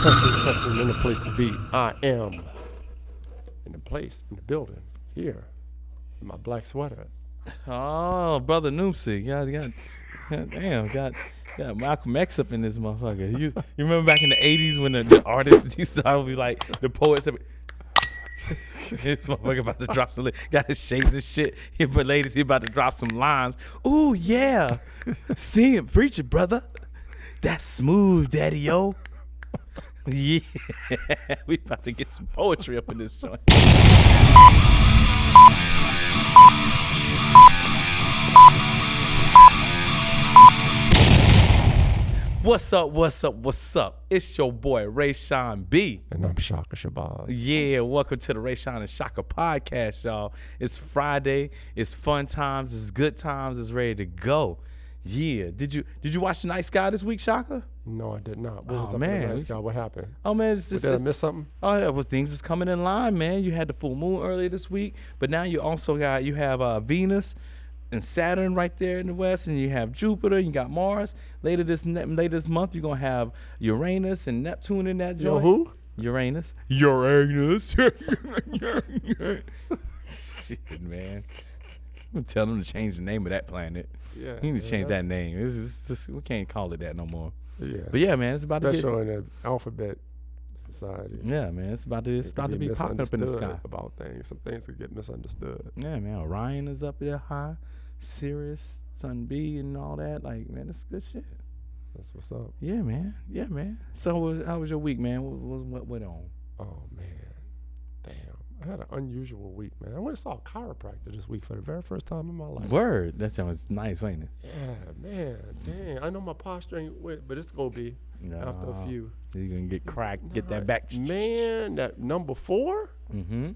Testing, in the place to be. I am in the building, here, in my black sweater. Oh, brother Noomsy. Got Malcolm X up in this motherfucker. You remember back in the 80s when the artists used to always be like, the poets, this motherfucker about to drop some, got his shades and shit. But ladies, he about to drop some lines. Ooh, yeah. Sing it, preach it, brother. That's smooth, daddy-o. Yeah. We about to get some poetry up in this joint. What's up? It's your boy, Rayshon B. And I'm Shaka Shabazz. Yeah, welcome to the Rayshon and Shaka podcast, y'all. It's Friday. It's fun times. It's good times. It's ready to go. Yeah. Did you watch The Night Sky this week, Shaka? No, I did not. What was up with The Night Sky? What happened? Oh, man. Did I miss something? Oh, yeah. Well, things is coming in line, man. You had the full moon earlier this week, but now you also have Venus and Saturn right there in the west, and you have Jupiter, you got Mars. Later this month, you're gonna have Uranus and Neptune in that joint. Who? Uranus. Shit, man. I'm gonna tell them to change the name of that planet. Yeah, he need to change that name. We can't call it that no more. Yeah. But yeah, man, it's about special in the alphabet society. Yeah, man, it's about to be popping up in the sky about things. Some things could get misunderstood. Yeah, man. Orion is up there high. Sirius, Sun B, and all that. Like, man, that's good shit. That's what's up. Yeah, man. So, how was your week, man? What went on? Oh man, damn! I had an unusual week, man. I went and saw a chiropractor this week for the very first time in my life. Word, that sounds nice, ain't it? Yeah, man. Damn, I know my posture ain't with, but it's gonna be after a few. You're gonna get cracked, get that back. Man, that number 4. Mm-hmm.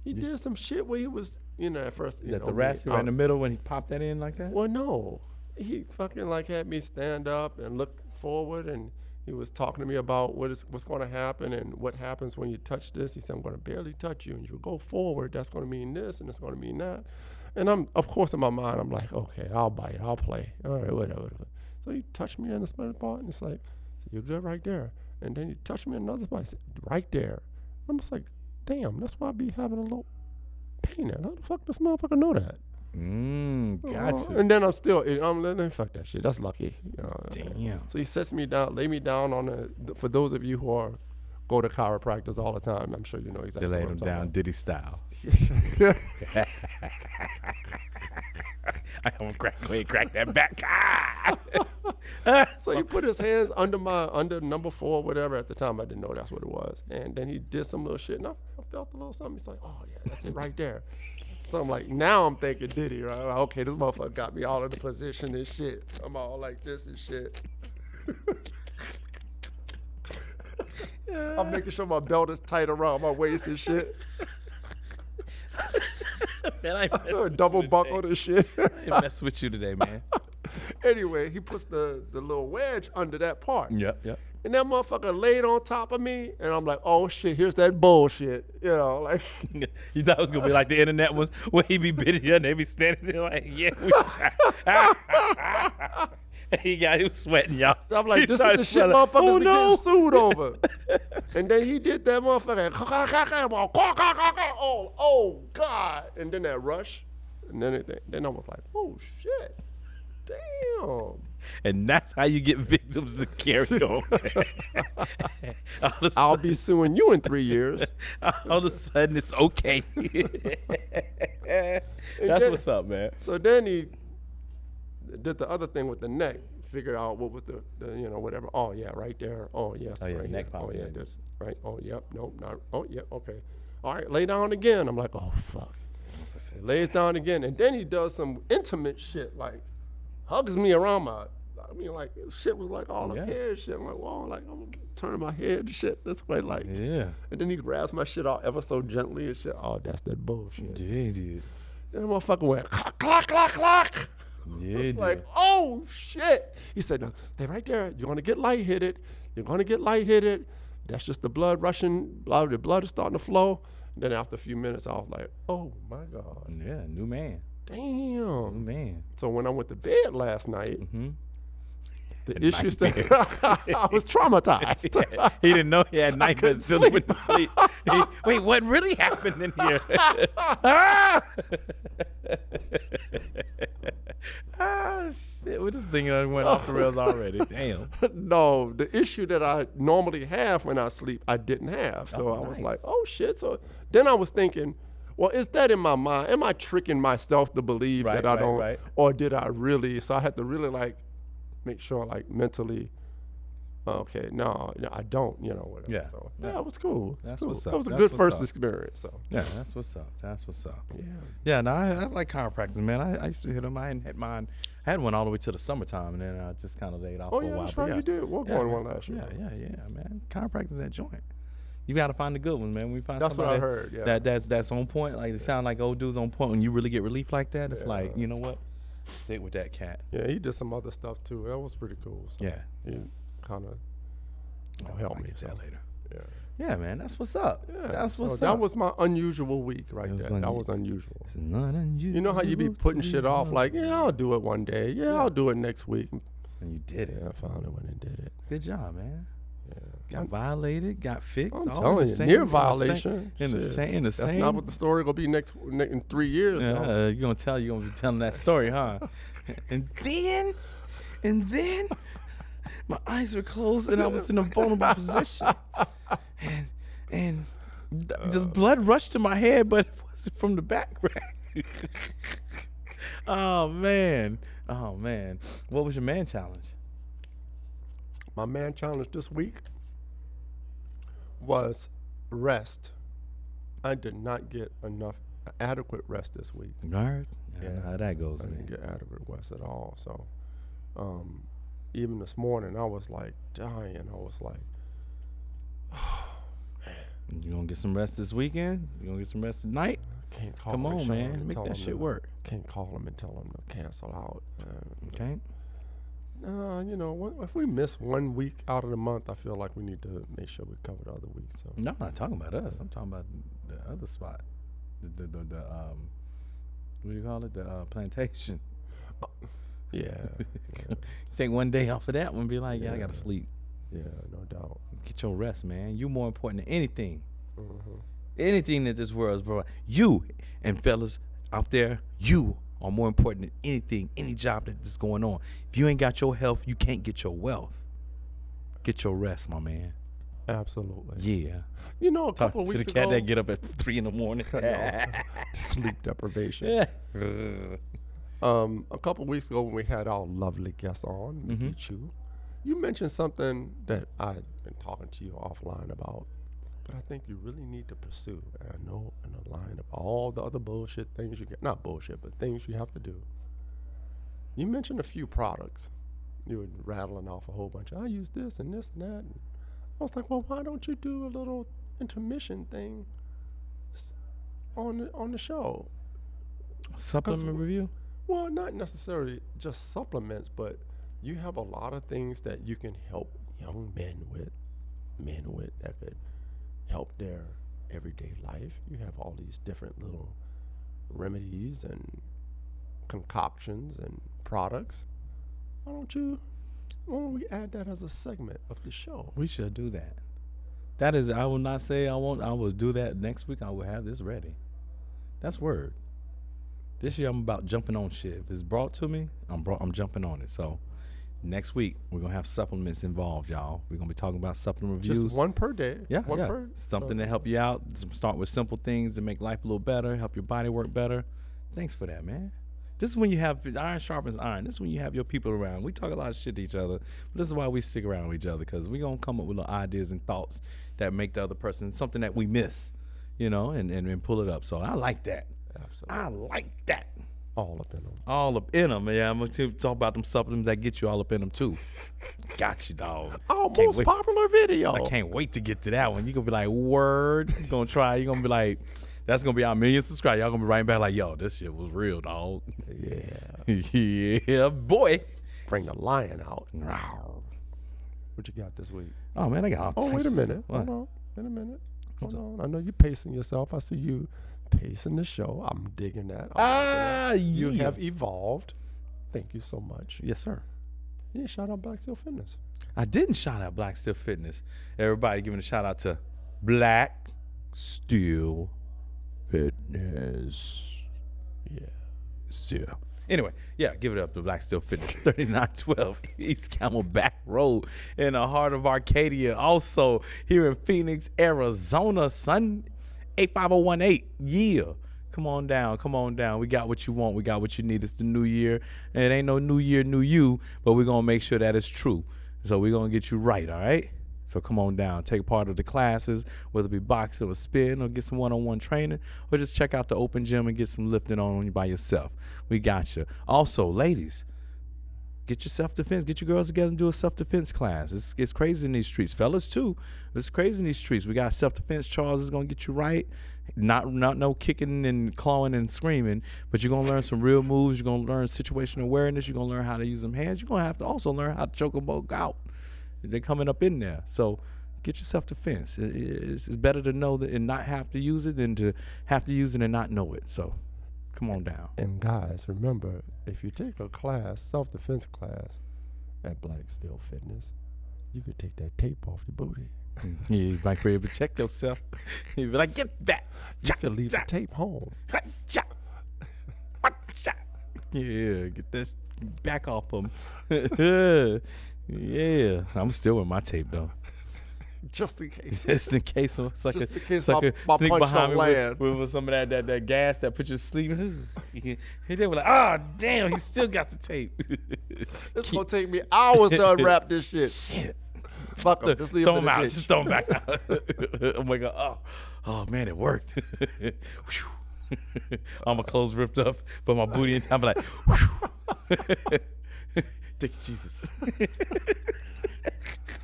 He did some shit where he was, at first. That the rascal right in the middle when he popped that in like that? Well, no. He fucking had me stand up and look forward, and he was talking to me about what's going to happen and what happens when you touch this. He said, I'm going to barely touch you, and you go forward. That's going to mean this, and it's going to mean that. And of course, in my mind, I'm like, okay, I'll bite, I'll play. All right, whatever. So he touched me in the spinal part, and it's like, you're good right there. And then he touched me in another spot. He said, right there. I'm just like, damn, that's why I be having a little pain at. How the fuck does motherfucker know that? Gotcha. And then I'm letting fuck that shit. That's lucky. Damn. So he sets me down, lay me down on for those of you who go to chiropractors all the time, I'm sure you know exactly they what laid I'm him down about. Diddy style. I'm gonna crack that back. So he put his hands under number 4, whatever. At the time, I didn't know that's what it was. And then he did some little shit, and I felt a little something. He's like, oh yeah, that's it right there. So I'm like, now I'm thinking Diddy, right? Like, okay, this motherfucker got me all in the position and shit. I'm all like this and shit. I'm making sure my belt is tight around my waist and shit. Man, I double buckled and shit. I mess with you today, man. Anyway, he puts the little wedge under that part. Yep. And that motherfucker laid on top of me, and I'm like, oh shit, here's that bullshit. Like. You thought it was gonna be like the internet was where he be bidding you and they be standing there like, yeah, he was sweating, y'all. So I'm like, this is the shit motherfuckers be getting sued over. And then he did that motherfucker. Oh God. And then that rush. And then I was like, oh shit. Damn. And that's how you get victims of karaoke. I'll be suing you in 3 years. All of a sudden, it's okay. That's what's up, man. So then he did the other thing with the neck. Figured out what was the whatever. Oh yeah, right there. Oh yes, yeah, right neck here. Oh yeah, this. this right. Oh yep, nope, not. Oh yeah, okay. All right, lay down again. I'm like, oh fuck. Lays down again, and then he does some intimate shit, like hugs me around like shit was like all up here and shit. I'm like, whoa, like I'm turning my head and shit this way, like. Yeah. And then he grabs my shit out ever so gently and shit. Oh, that's that bullshit. Yeah, dude. Then the motherfucker went clack, clack, clack. Yeah, it's like, oh shit. He said, no, stay right there. You're gonna get lightheaded. That's just the blood rushing. The blood is starting to flow. And then after a few minutes, I was like, oh my God. Yeah, new man. Damn. New man. So when I went to bed last night, The issues that I was traumatized. He didn't know he had nightmares until he went to sleep. Wait, what really happened in here? Ah, shit. Well, this thing went off the rails already. Damn. No, the issue that I normally have when I sleep, I didn't have. So I was nice. like, oh shit. So then I was thinking, well, is that in my mind? Am I tricking myself to believe that I don't? Right. Or did I really? So I had to really like make sure like mentally, okay, no, I don't, whatever. Yeah. So yeah, it was cool. That's cool. what's up. That was a That's good what's first up. experience. So Yeah, that's what's up. That's what's up. yeah. Yeah, no, I like chiropractors, man. I used to hit them. I hadn't hit mine. I had one all the way to the summertime, and then I just kind of laid off Oh for a yeah, while. that's But right. yeah. You did. We're Yeah, going man. one last year. Yeah, man. Chiropractor's that joint. You got to find the good ones, man. We find That's what somebody I heard. Yeah. that's on point. Like, it sound like old dudes on point. When you really get relief like that, it's like, Yeah. you know what? Stick with that cat. Yeah, he did some other stuff too. That was pretty cool. So Yeah. he kind of helped me. So that later. yeah. Yeah, man. That's what's up. Yeah, That's what's so up. that was my unusual week right It was there. That was unusual. It's not unusual. You know how you be putting shit off like, yeah, I'll do it one day. Yeah, I'll do it next week. And you did it. Yeah, I finally went and did it. Good job, man. Yeah. Got violated, got fixed. I'm all in telling the you, same- near in the violation. In the Shit. same. That's not what the story gonna be in 3 years. Yeah, though. you're gonna be telling that story, huh? and then my eyes were closed and I was in a vulnerable position. And the blood rushed to my head, but it wasn't from the back. Oh man. What was your man challenge? My man challenge this week was rest. I did not get enough adequate rest this week. Nerd. Yeah, I know how that goes, I didn't man. get adequate rest at all. So even this morning, I was like dying. I was like, You gonna get some rest this weekend? You gonna get some rest tonight? can't call Come on, Rayshon man. and Make tell that him shit to- work. Can't call him and tell him to cancel out. Okay. If we miss 1 week out of the month, I feel like we need to make sure we cover the other weeks. So No, I'm not talking about us. I'm talking about the other spot. The what do you call it? The plantation. yeah, Take one day off of that one. Be like, I Yeah. gotta sleep. yeah, no doubt. Get your rest, man. You more important than anything. Mhm. Anything that this world is providing. You and fellas out there, you are more important than anything, any job that's going on. If you ain't got your health, you can't get your wealth. Get your rest, my man. Absolutely. Yeah. You know, a Talk couple of to the weeks cat ago, that get up at 3 a.m. sleep deprivation. Yeah. A couple of weeks ago when we had our lovely guest on, Mickey Chu, you mentioned something that I'd been talking to you offline about, but I think you really need to pursue. And I know in the line of all the other bullshit things you get, not bullshit, but things you have to do. You mentioned a few products. You were rattling off a whole bunch. I use this and this and that. And I was like, well, why don't you do a little intermission thing on the show? Supplement review? Well, not necessarily just supplements, but you have a lot of things that you can help young men with that could help their everyday life. You have all these different little remedies and concoctions and products. Why don't we add that as a segment of the show? We should do that. That is, I will not say I won't. I will do that next week. I will have this ready. That's word. This year I'm about jumping on shit. If it's brought to me, I'm jumping on it. So next week we're gonna have supplements involved, y'all. We're gonna be talking about supplement reviews. Just one per day. Yeah, one yeah. per. Something to help you out. Start with simple things to make life a little better, help your body work better. Thanks for that, man. This is when you have iron sharpens iron. This is when you have your people around. We talk a lot of shit to each other, but this is why we stick around with each other, because we're gonna come up with little ideas and thoughts that make the other person something that we miss, and pull it up. So I like that. Absolutely. I like that. All up in them. All up in them, yeah. I'm gonna talk about them supplements that get you all up in them too. Got you, dog. Our Can't most wait. popular video. I can't wait to get to that one. You're gonna be like, word. You're gonna try. You're gonna be like, that's gonna be our 1 million subscribers. Y'all gonna be writing back like, yo, this shit was real, dog. Yeah. Yeah, boy. Bring the lion out. What you got this week? Oh man, I got all Oh, wait a types of minute. stuff. Hold What? on. Wait a minute. Hold on. I know you're pacing yourself. I see you pacing the show. I'm digging that. I'm liking that. You Yeah. have evolved. Thank you so much. Yes, sir. You didn't shout out Black Steel Fitness. I didn't shout out Black Steel Fitness. Everybody giving a shout out to Black Steel Fitness. Yeah. Still. Anyway, yeah, give it up to Black Steel Fitness, 3912 East Camelback Road in the heart of Arcadia. Also here in Phoenix, Arizona, son, 85018. Yeah. Come on down. We got what you want. We got what you need. It's the new year. And it ain't no new year, new you, but we're going to make sure that it's true. So we're going to get you right, all right? So come on down. Take part of the classes, whether it be boxing or spin or get some one-on-one training, or just check out the open gym and get some lifting on you by yourself. We got you. Also, ladies, get your self-defense. Get your girls together and do a self-defense class. It's crazy in these streets. Fellas, too. It's crazy in these streets. We got self-defense. Charles is going to get you right. Not no kicking and clawing and screaming, but you're going to learn some real moves. You're going to learn situational awareness. You're going to learn how to use them hands. You're going to have to also learn how to choke a bug out. They're coming up in there. So get your self-defense. It's better to know that and not have to use it than to have to use it and not know it. So come on down. And guys, remember, if you take a class, self-defense class at Black Steel Fitness, you could take that tape off your booty. Yeah, you might be able to protect yourself. You be like, get that. You could leave the tape home. Yeah, get that back off them. Yeah, I'm still with my tape though. Just in case. Just in case some sucker, Just in case sucker my sneak punch behind don't me land. with some of that gas that put you to sleep. They were like, oh, damn, he still got the tape. It's going to take me hours to unwrap this shit. Shit. Fuck them. Just leave Throw them them in out. the Just ditch. throw them back out. Oh, my God. Oh, man, it worked. All my clothes ripped up, but my booty in time. I'm like, thanks, Jesus.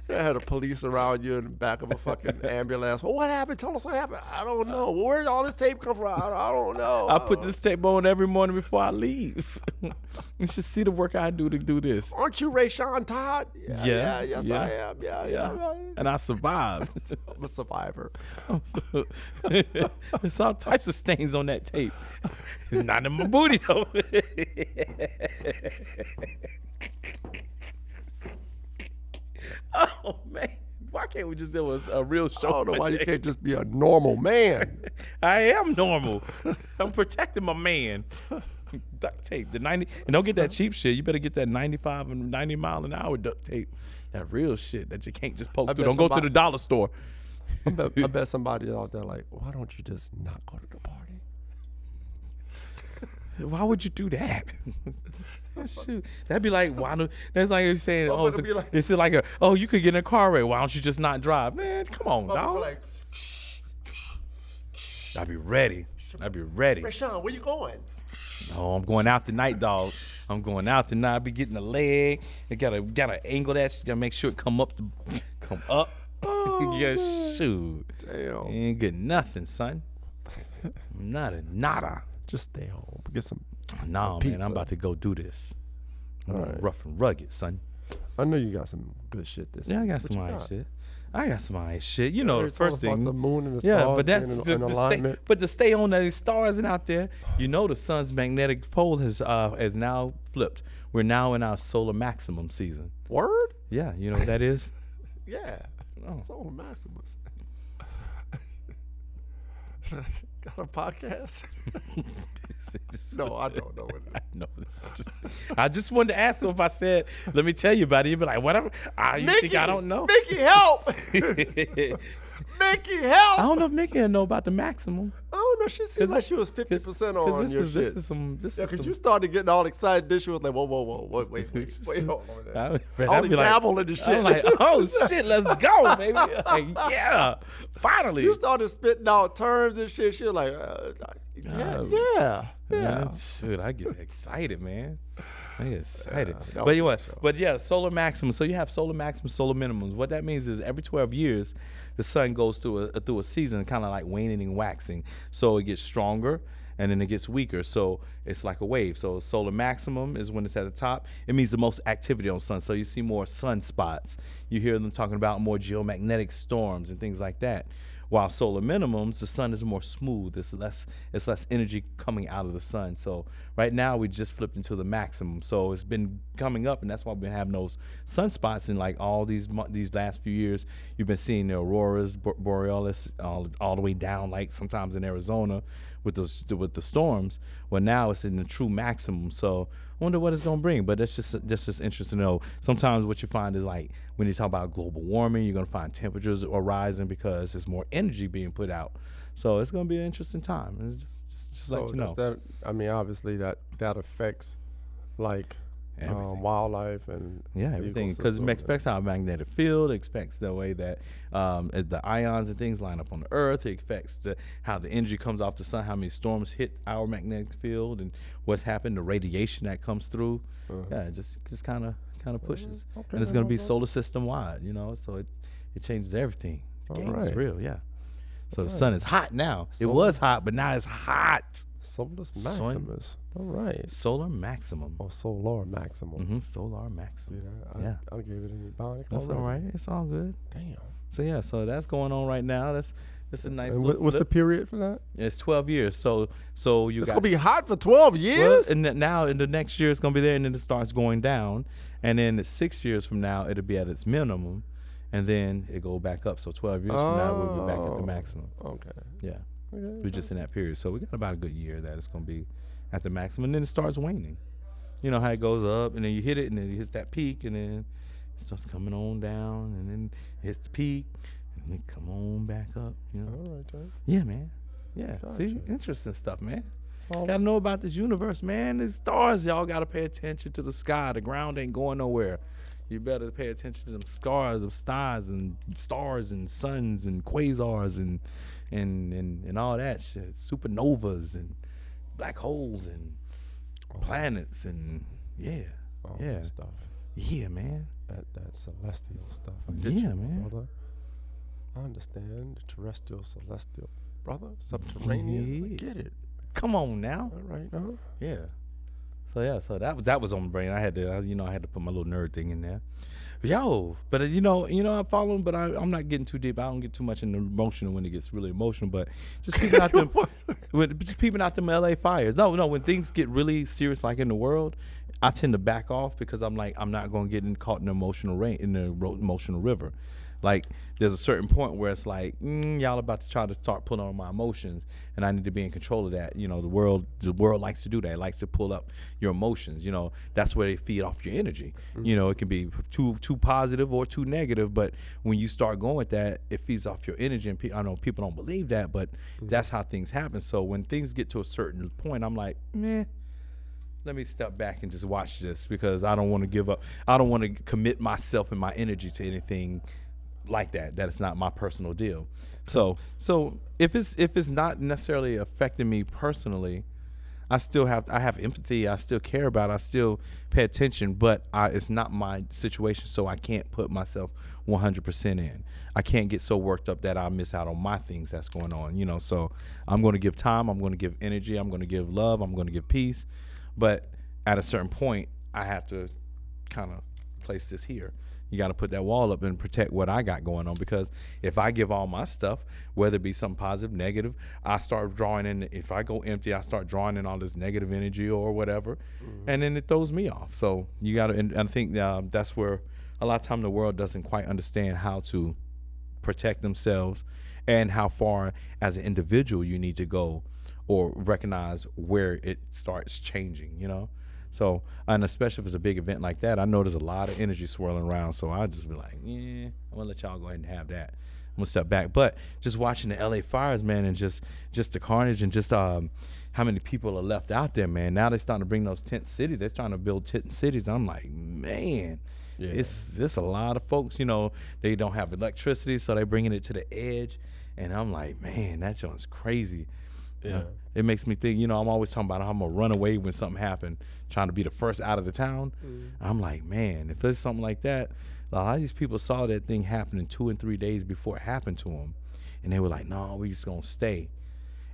I had a police around you in the back of a fucking ambulance. Well, what happened? Tell us what happened. I don't know. Where did all this tape come from? I don't know. I put this tape on every morning before I leave. You should see the work I do to do this. Aren't you Rayshon Todd? Yeah. Yes, Yeah. I am. Yeah. And I survived. I'm a survivor. There's all types of stains on that tape. It's not in my booty, though. Oh, man. Why can't we just do a real show? I don't know why you can't just be a normal man. I am normal. I'm protecting my man. Duct tape, the 90, and don't get that cheap shit. You better get that 95 and 90 mile an hour duct tape. That real shit that you can't just poke through. Don't go to the dollar store. I bet somebody out there like, why don't you just not go to the party? Why would you do that? Shoot, that'd be like, why do? That's like you're saying, oh, it's like you could get in a car wreck. Why don't you just not drive? Man, come on, dog. Like, I'd be ready. Rayshon, where you going? Oh, I'm going out tonight, dog. I'm going out tonight. I be getting a leg. I gotta angle that. Gotta make sure it come up. Oh, Yeah, shoot. damn. You ain't get nothing, son. Nada. Just stay home. Get some. Nah, man, pizza. I'm about to go do this. I'm All right. rough and rugged, son. I know you got some good shit this Yeah, I week. got What some you alright got? shit. I got some alright shit. You know, already the told first us about thing. the moon and the Yeah, stars but that's being the in alignment. but to stay on the stars and out there, you know, the sun's magnetic pole has now flipped. We're now in our solar maximum season. Word? Yeah, you know what that is? Yeah. Oh. Solar Maximus. Got a podcast? No, I don't know what it is. No, I just wanted to ask him if I said, let me tell you about it. You'd be like, whatever. You think I don't know? Mickey, help! Mickey, help! I don't know if Mickey will know about the maximum. I don't know. She seemed like she was 50% on your shit. This is some. Yeah, because you started getting all excited. Then she was like, whoa, wait, hold on. I'd Only be like, dabble in the shit. I'm like, oh shit, let's go, baby. Like, yeah, finally. You started spitting out terms and shit. She was like, yeah. Man, shoot, I get excited, man. I get excited. that But was you a what? good show. But yeah, solar maximum. So you have solar maximum, solar minimums. What that means is every 12 years, the sun goes through a season, kind of like waning and waxing. So it gets stronger, and then it gets weaker. So it's like a wave. So solar maximum is when it's at the top. It means the most activity on the sun. So you see more sunspots. You hear them talking about more geomagnetic storms and things like that. While solar minimums, the sun is more smooth. It's less energy coming out of the sun. So right now we just flipped into the maximum. So it's been coming up, and that's why we've been having those sunspots in like all these last few years. You've been seeing the auroras borealis all the way down, like sometimes in Arizona with the storms. Well, now it's in the true maximum. So I wonder what it's gonna bring. But that's just interesting to know. Sometimes what you find is like when you talk about global warming, you're gonna find temperatures are rising because there's more energy being put out. So it's gonna be an interesting time. It's just So let you know. does that, I mean, obviously that affects like Everything. wildlife and Everything, because it affects our magnetic field. It affects the way that the ions and things line up on the Earth. It affects how the energy comes off the sun, how many storms hit our magnetic field, and what's happened, the radiation that comes through. It just kind of pushes, Okay, and it's going to be solar system wide, so it changes everything. The game is real, So the sun is hot now. It was hot, but now it's hot. Solar maximus. All right. Solar maximum. Or solar maximum. Solar maximum. See that? I gave it an ebonic. That's all right. It's all good. Damn. So that's going on right now. That's a nice. And little what's the flip. period for that? It's 12 years. So you It's got gonna be hot for 12 years. and now in the next year it's gonna be there, and then it starts going down, and then 6 years from now it'll be at its minimum, and then it go back up. So 12 years from now we'll be back at the maximum. Okay. Yeah. Okay. We're just in that period. So we got about a good year that it's going to be at the maximum. And then it starts waning. You know how it goes up, and then you hit it, and then it hits that peak, and then it starts coming on down, and then it hits the peak, and then come on back up. All right, Jay. Yeah, man. Yeah. Gotcha. See? Interesting stuff, man. all- Got to know about this universe, man. These stars, y'all got to pay attention to the sky. The ground ain't going nowhere. You better pay attention to them stars and suns and quasars and all that shit, supernovas and black holes and planets and all that stuff. man. That celestial stuff. I Yeah, get you, man. brother. I understand the terrestrial, celestial, brother. Subterranean. I get it. Come on now. All right, now. Yeah. So that was on my brain. I had to put my little nerd thing in there. But I follow him, but I'm not getting too deep. I don't get too much into emotional when it gets really emotional. But just peeping out them LA fires. No, when things get really serious, like in the world, I tend to back off because I'm like, I'm not gonna get caught in the emotional emotional river. Like there's a certain point where it's like, y'all about to try to start pulling on my emotions, and I need to be in control of that. The world likes to do that. It likes to pull up your emotions. That's where they feed off your energy. It can be too positive or too negative, but when you start going with that, it feeds off your energy. And I know people don't believe that, but that's how things happen. So when things get to a certain point, I'm like, meh. Let me step back and just watch this because I don't want to give up. I don't want to commit myself and my energy to anything like that is not my personal deal. So if it's not necessarily affecting me personally, I have empathy, I still care about it, I still pay attention, but it's not my situation, so I can't put myself 100% in. I can't get so worked up that I miss out on my things that's going on, so I'm going to give time, I'm going to give energy, I'm going to give love, I'm going to give peace, but at a certain point I have to kind of place this here. You got to put that wall up and protect what I got going on, because if I give all my stuff, whether it be something positive, negative, I start drawing in. If I go empty, I start drawing in all this negative energy or whatever, and then it throws me off. So you got to, and I think that's where a lot of time the world doesn't quite understand how to protect themselves and how far as an individual you need to go or recognize where it starts changing, So, and especially if it's a big event like that, I know there's a lot of energy swirling around. So I just be like, I'm gonna let y'all go ahead and have that. I'm gonna step back. But just watching the LA fires, man, and just the carnage and just how many people are left out there, man. Now they're starting to bring those tent cities. They're trying to build tent cities. I'm like, man, it's a lot of folks. They don't have electricity, so they're bringing it to the edge. And I'm like, man, that joint's crazy. Yeah. It makes me think, I'm always talking about how I'm going to run away when something happened, trying to be the first out of the town. I'm like, man, if there's something like that, a lot of these people saw that thing happening 2 and 3 days before it happened to them. And they were like, no, we just going to stay.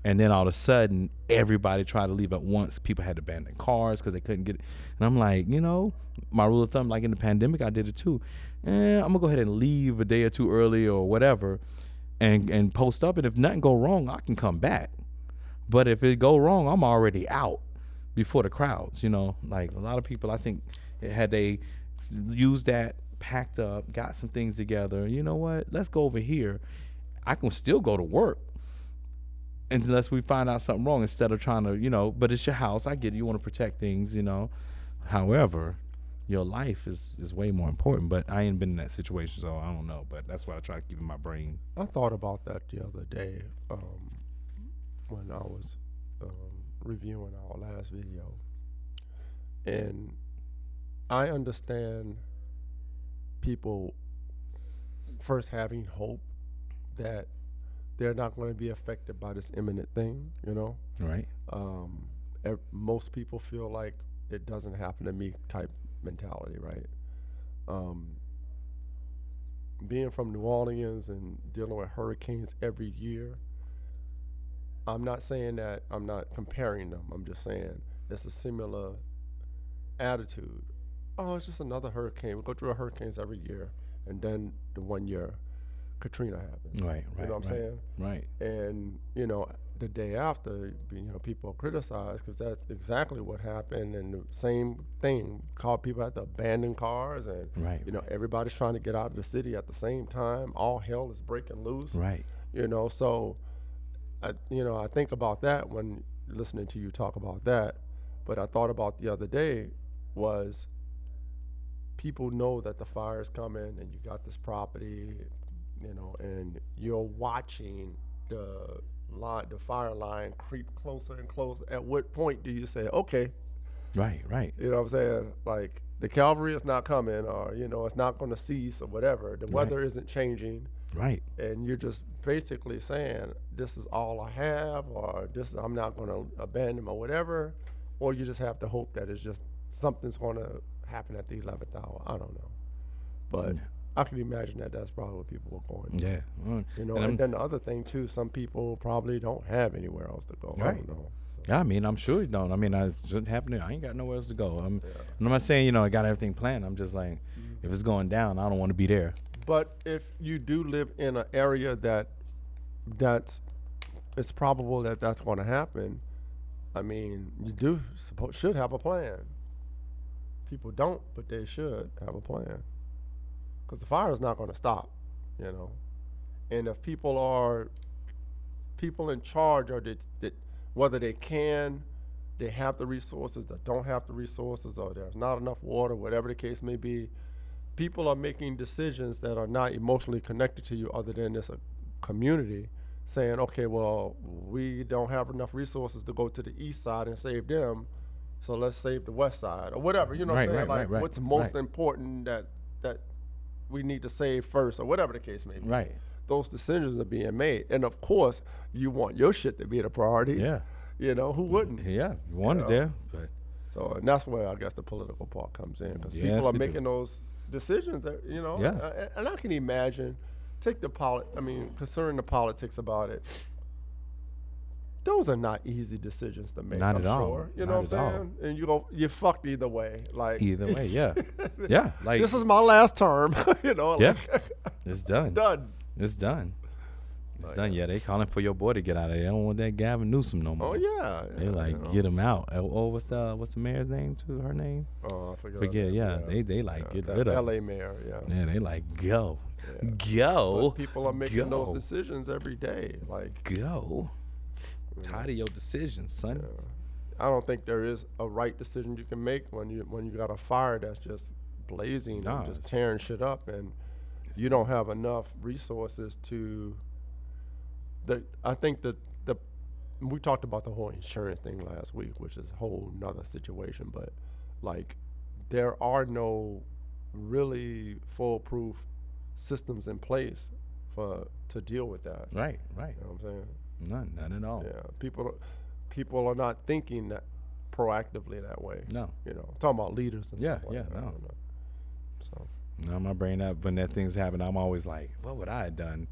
And then all of a sudden, everybody tried to leave at once. People had to abandon cars because they couldn't get it. And I'm like, my rule of thumb, like in the pandemic, I did it too. I'm going to go ahead and leave a day or two early or whatever and post up. And if nothing go wrong, I can come back. But if it go wrong, I'm already out before the crowds, Like a lot of people, I think, had they used that, packed up, got some things together, you know what? Let's go over here. I can still go to work unless we find out something wrong instead of trying to, but it's your house. I get it. You want to protect things, However, your life is way more important. But I ain't been in that situation, so I don't know. But that's why I try to keep in my brain. I thought about that the other day when I was reviewing our last video. And I understand people first having hope that they're not going to be affected by this imminent thing, Right. Most people feel like it doesn't happen to me type mentality, right? Being from New Orleans and dealing with hurricanes every year, I'm not saying that, I'm not comparing them. I'm just saying it's a similar attitude. Oh, it's just another hurricane. We go through hurricanes every year, and then the 1 year Katrina happens. Right. You know what I'm saying? Right. And, the day after, people criticize because that's exactly what happened. And the same thing, people had to abandon cars, and, Right. Everybody's trying to get out of the city at the same time. All hell is breaking loose. Right. So, I think about that when listening to you talk about that. But I thought about the other day was people know that the fire is coming and you got this property, and you're watching the fire line creep closer and closer. At what point do you say, okay? Right. You know what I'm saying? Like, the cavalry is not coming, or, it's not going to cease or whatever. The weather isn't changing. Right. And you're just basically saying, this is all I have, or I'm not going to abandon or whatever. Or you just have to hope that it's just something's going to happen at the 11th hour. I don't know. But I can imagine that that's probably what people were going through. Yeah. And then the other thing, too, some people probably don't have anywhere else to go. Right. I don't know. Yeah, I'm sure you don't. It's happening. I ain't got nowhere else to go. And I'm not saying, I got everything planned. I'm just like, if it's going down, I don't want to be there. But if you do live in an area that's it's probable that that's going to happen, you should have a plan. People don't, but they should have a plan. Because the fire is not going to stop, And if people in charge, or that whether they have the resources, that don't have the resources, or there's not enough water, whatever the case may be, people are making decisions that are not emotionally connected to you other than this community, saying, okay, well, we don't have enough resources to go to the east side and save them, so let's save the west side, or whatever, what I'm saying? Like, what's most important that we need to save first, or whatever the case may be. Right. Those decisions are being made. And of course, you want your shit to be the priority. Yeah. Who wouldn't? Yeah, you want it there. But so, and that's where I guess the political part comes in, because Yes, people are it making those decisions, Yeah. And I can imagine, concerning the politics about it, those are not easy decisions to make. Not I'm at all. sure. You Not know what at I'm all. saying? And you're fucked either way. Like, either way, yeah. Yeah. Like, this is my last term. Yeah. It's done. Done. It's done. It's Like, done. Yeah, they calling for your boy to get out of there. They don't want that Gavin Newsom no more. Oh yeah. They get him out. Oh, what's the mayor's name too? Her name? Oh, I forget. Forget. Yeah, they get that rid of. LA mayor. Yeah. Yeah, they like go, Yeah. go. But people are making those Go. decisions every day. Like, Go. Tired of your decisions, son. I don't think there is a right decision you can make when you got a fire that's just blazing and just tearing shit up, and you don't have enough resources to. I think that we talked about the whole insurance thing last week, which is a whole nother situation. But like, there are no really foolproof systems in place to deal with that. Right. You know what I'm saying? None at all. Yeah, people are not thinking that proactively that way. No. Talking about leaders and Yeah, stuff like yeah, that. no. So No, my brain up when that things happen. I'm always like, what would I have done?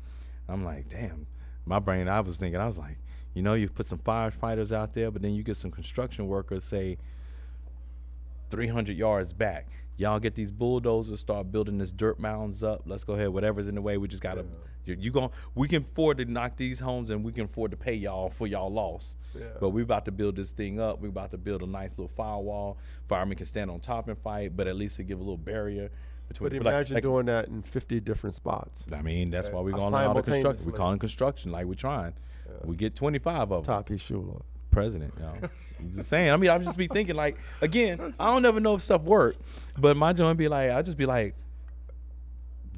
I'm like, damn, my brain, I was like, you know, you put some firefighters out there, but then you get some construction workers, say 300 yards back. Y'all get these bulldozers, start building this dirt mounds up. Let's go ahead. Whatever's in the way, we just gotta. We can afford to knock these homes, and we can afford to pay y'all for y'all loss. Yeah. But we about to build this thing up. We about to build a nice little firewall. Firemen can stand on top and fight, but at least to give a little barrier between. But imagine doing that in 50 different spots. I mean, that's why we're going to all the construction. We're calling construction like we're trying. Yeah. We get 25 of them. Top Shula. President, y'all. Just saying. I mean, I just be thinking, like, again, I don't ever know if stuff work, but my joint be like, I just be like,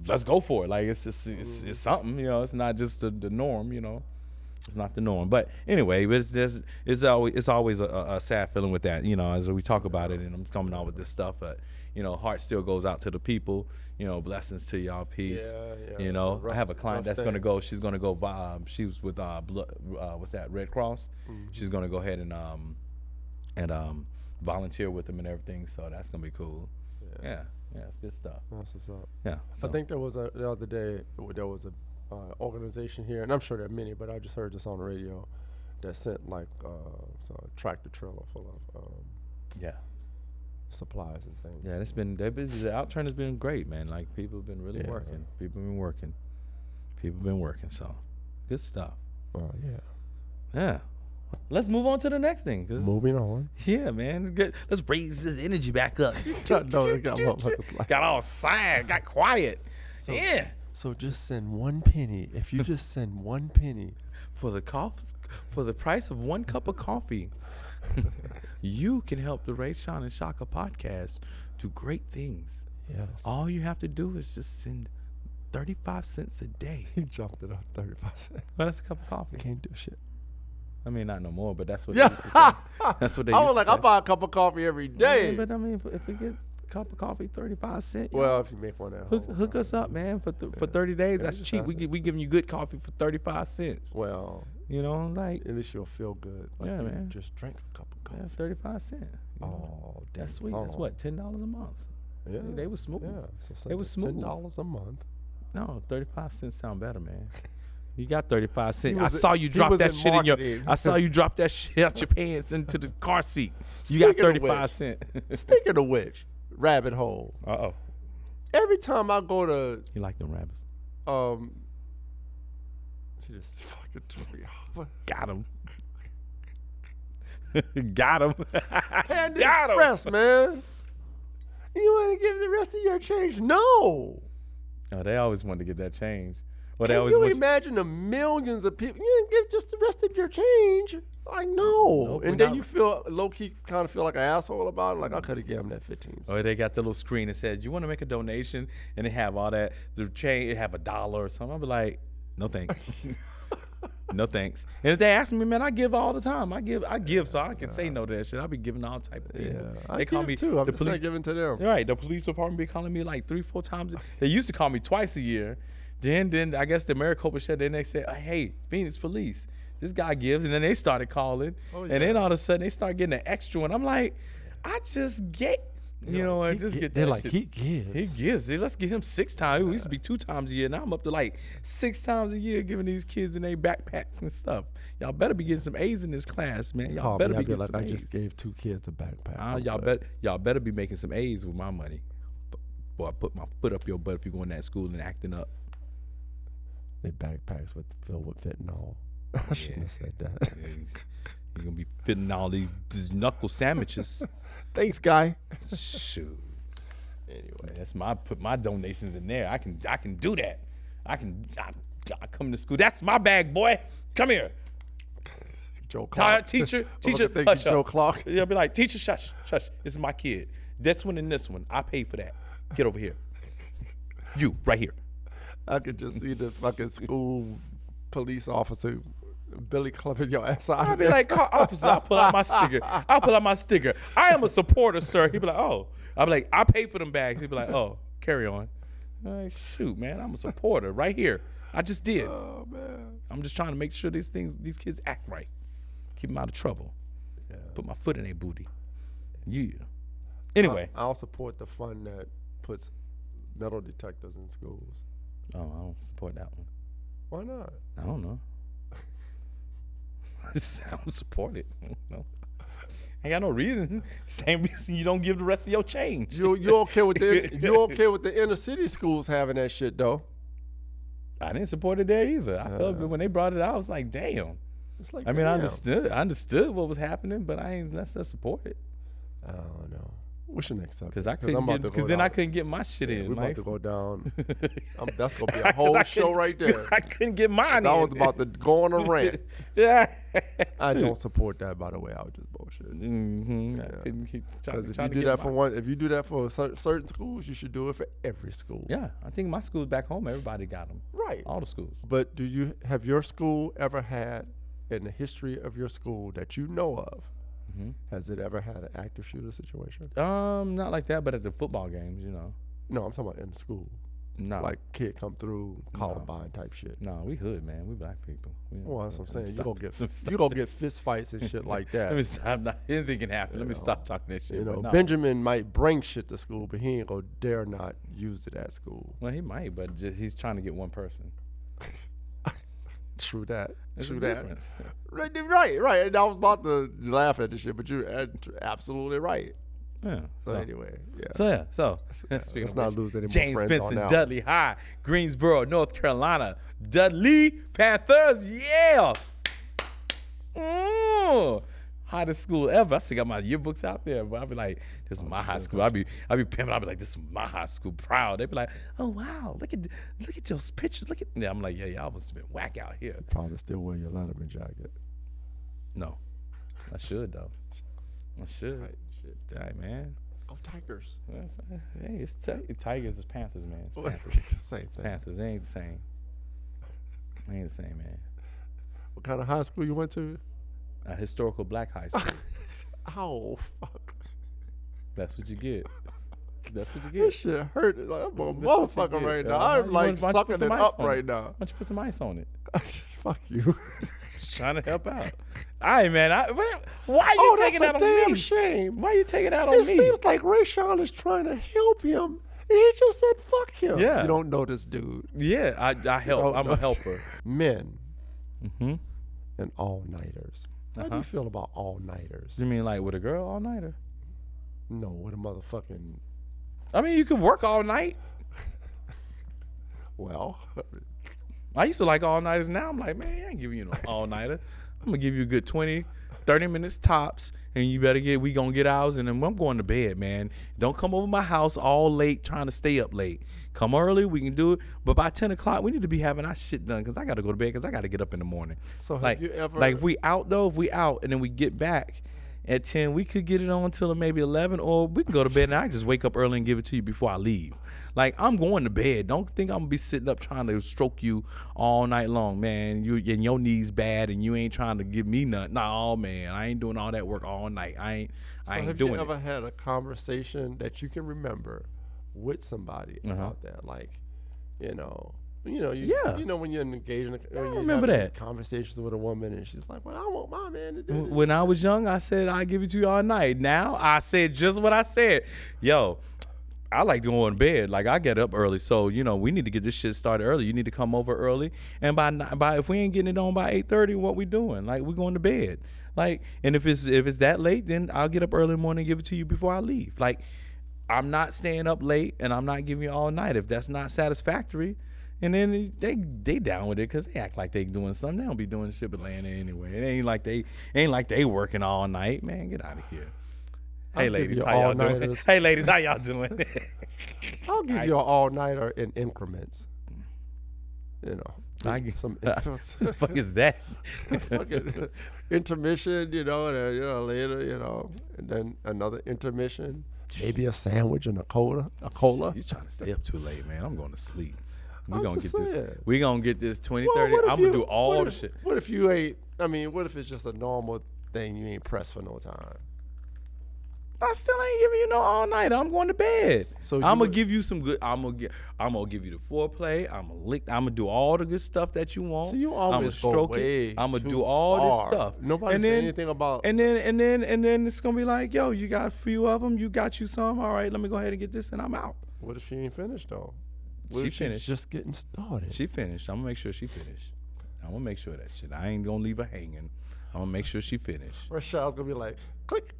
let's go for it. Like, it's just it's something, you know. It's not just the norm, you know. It's not the norm. But anyway, it's always a sad feeling with that, you know, as we talk about it, and I'm coming on with this stuff, but you know, heart still goes out to the people. You know, blessings to y'all, peace. Yeah, you know, rough, I have a client that's thing. gonna go. She's gonna go. She was with what's that? Red Cross. Mm-hmm. She's gonna go ahead and volunteer with them and everything. So that's gonna be cool. Yeah, it's good stuff. That's what's up. Yeah. So. I think there was the other day there was a organization here, and I'm sure there are many, but I just heard this on the radio that sent like a tractor trailer full of supplies and things. Yeah, they're busy. The outturn has been great, man. Like, people have been really working. People have been working. So, good stuff. Oh yeah. Yeah. Let's move on to the next thing. Moving on. Yeah, man. Good. Let's raise this energy back up. Got all sad. Got quiet. So just send 1 penny. If you just send 1 penny for the price of 1 cup of coffee. You can help the Rayshon and Shaka podcast do great things. Yes. All you have to do is just send 35 cents a day. He jumped it up 35 cents. Well, that's a cup of coffee. Can't do shit. I mean, not no more, but that's what they used to say. That's what they used to say. I buy a cup of coffee every day. Yeah, but I mean, if we get a cup of coffee, 35 cents. Well, if you make one at home. Hook us up, man. For 30 days, that's cheap. We giving you good coffee for 35 cents. Well, you know, like. At least you'll feel good. Like, yeah, man. Just drink a cup of coffee. Yeah, 35 cents. Oh, damn. That's sweet. That's what, $10 a month? Yeah. They was smooth. Yeah. So they was smooth. $10 a month. No, 35 cents sound better, man. You got 35 cents. I saw you drop that shit in your. I saw you drop that shit out your pants into the car seat. You got 35 cents. Speaking of which, rabbit hole. Uh-oh. Every time I go to. You like them rabbits? She just fucking threw me off. Got him. Got him. Panda Express, man. You want to give the rest of your change? No. Oh, they always want to get that change. Well, Can you imagine the millions of people? You didn't give just the rest of your change. Like, no. Nope, and then you feel low-key kind of feel like an asshole about it. Like, I could have given them that 15 cents. Or they got the little screen that says, you want to make a donation? And they have all that. The change, it have $1 or something. I'll be like, no thanks. No thanks. And if they ask me, man, I give all the time. I give, so I can say no to that shit. I'll be giving all type of things. Yeah, they call me too. I'm just not giving to them. Right. The police department be calling me like 3-4 times. They used to call me twice a year. Then I guess the Maricopa shut. Then they said, hey, Phoenix Police, this guy gives. And then they started calling. Oh, yeah. And then all of a sudden they start getting an extra one. I'm like, I just get. You know, I just get that. They're like, shit. he gives. He gives. Let's get him 6 times. It used to be 2 times a year. Now I'm up to like 6 times a year giving these kids in their backpacks and stuff. Y'all better be getting some A's in this class, man. Y'all better be getting some A's. I just gave 2 kids a backpack. Y'all better be making some A's with my money. Boy, I put my foot up your butt if you go in that school and acting up. They backpacks filled with fentanyl. I shouldn't have said that. You're gonna be fitting all these knuckle sandwiches. Thanks, guy. Shoot. Anyway, put my donations in there. I can do that. I come to school. That's my bag, boy. Come here. Joe Clark. Teacher, hush Joe Clark. You'll be like, teacher, shush. This is my kid. This one and this one. I paid for that. Get over here. You, right here. I could just see this fucking school police officer Billy clubbing your ass out. I'll be like, officer, I'll pull out my sticker. I am a supporter, sir. He'd be like, oh. I'll be like, I paid for them bags. He'd be like, oh, carry on. I'm like, shoot, man, I'm a supporter right here. I just did. Oh, man. I'm just trying to make sure these kids act right. Keep them out of trouble. Yeah. Put my foot in their booty. Yeah. Anyway. I'll support the fund that puts metal detectors in schools. Oh, I don't support that one. Why not? I don't know. I don't support it. No. Ain't got no reason. Same reason you don't give the rest of your change. You okay with the inner city schools having that shit though? I didn't support it there either. I felt when they brought it out, I was like, damn. It's like, I mean, damn. I understood what was happening, but I ain't necessarily support it. I don't know. What's your next subject? Because then I couldn't get my shit in. We're about Like, to go down. That's gonna be a whole show right there. I couldn't get mine in. I was about to go on a rant. Yeah. I don't support that, by the way. I was just bullshit. Mm-hmm. Yeah. Because if you do that for one, if you do that for certain schools, you should do it for every school. Yeah, I think my schools back home, everybody got them. Right. All the schools. But have your school ever had, in the history of your school that you know of, has it ever had an active shooter situation? Not like that, but at the football games, you know. No, I'm talking about in school. No. Like kid come through, Columbine type shit. No, we hood, man. We black people. Well, that's what I'm saying. You gonna get fist fights and shit like that. Let me stop. Anything can happen. Let me stop talking that shit. You know, no. Benjamin might bring shit to school, but he ain't gonna dare not use it at school. Well, he might, but he's trying to get one person. True that. There's True a that. difference. Right. And I was about to laugh at this shit, but you're absolutely right. Yeah. So anyway, yeah. So Let's not lose any more James friends Benson, on that. Dudley High, Greensboro, North Carolina. Dudley Panthers, yeah. Hottest school ever. I still got my yearbooks out there, but I'll be like, this is my high school. I'll be pimping. I'll be like, this is my high school. Proud. They be like, oh wow, look at those pictures. Look at. Yeah, I'm like, yeah, y'all must have been whack out here. Probably still wear your Letterman jacket. No, I should though. I should. Right, man. Go Tigers. Hey, it's Tigers. It's Panthers, man. It's Panthers. Same thing. Panthers. They ain't the same. They ain't the same, man. What kind of high school you went to? A historical black high school. Oh, fuck. That's what you get. That's what you This get. shit hurt. Like, I'm a motherfucker right now. I'm like sucking it up right now. Why don't you put some ice on it? Fuck you. Just trying to help out. All right, man. Why are you taking that on me? Damn shame. Why are you taking that on It me? seems like Rayshon is trying to help him. He just said fuck him. Yeah. You don't know this dude. Yeah, I help. I'm a helper. Men and all-nighters. How do you feel about all-nighters? You mean like with a girl all nighter? No, with a motherfucking... I mean, you can work all night. Well... I used to like all-nighters. Now I'm like, man, I ain't giving you no all-nighter. I'm going to give you a good 20, 30 minutes tops, and we going to get ours, and then I'm going to bed, man. Don't come over my house all late trying to stay up late. Come early, we can do it, but by 10 o'clock, we need to be having our shit done because I got to go to bed because I got to get up in the morning. So like, have you ever... Like, if we out, and then we get back at 10, we could get it on until maybe 11, or we can go to bed, and I can just wake up early and give it to you before I leave. Like, I'm going to bed. Don't think I'm going to be sitting up trying to stroke you all night long, man. And your knees bad and you ain't trying to give me nothing. Nah, man, I ain't doing all that work all night. I ain't doing it. Have you ever had a conversation that you can remember with somebody about that? Like, you know, when you're engaged in these conversations with a woman and she's like, well, I want my man to do this. When I was young, I said, I'll give it to you all night. Now, I said just what I said. Yo, I like going to bed. Like, I get up early. So, we need to get this shit started early. You need to come over early. And by if we ain't getting it on by 8:30, what we doing? Like, we going to bed. Like, and if it's that late, then I'll get up early in the morning and give it to you before I leave. Like, I'm not staying up late and I'm not giving you all night. If that's not satisfactory, and then they down with it because they act like they doing something. They don't be doing shit but laying there anyway. It ain't like they working all night. Man, get out of here. Hey ladies, how y'all doing? Hey ladies, how y'all doing? I'll give you an all-nighter in increments. I give some the fuck is that? fucking intermission, and then, later, and then another intermission. Maybe a sandwich and a cola. He's trying to stay up too late, man. I'm going to sleep. We're going to get this 20, 30. I'm going to do all the shit. What if what if it's just a normal thing? You ain't pressed for no time. I still ain't giving you no all night. I'm going to bed. So I'm gonna give you some good. I'm gonna give you the foreplay. I'm gonna lick. I'm gonna do all the good stuff that you want. So you always stroke it. I'm gonna do all this stuff. Nobody say anything about. And then it's gonna be like, yo, you got a few of them. You got you some. All right, let me go ahead and get this, and I'm out. What if she ain't finished though? She finished. Just getting started. She finished. I'm gonna make sure she finished. I'm gonna make sure of that shit. I ain't gonna leave her hanging. I'm gonna make sure she finished. Rashad's gonna be like, click,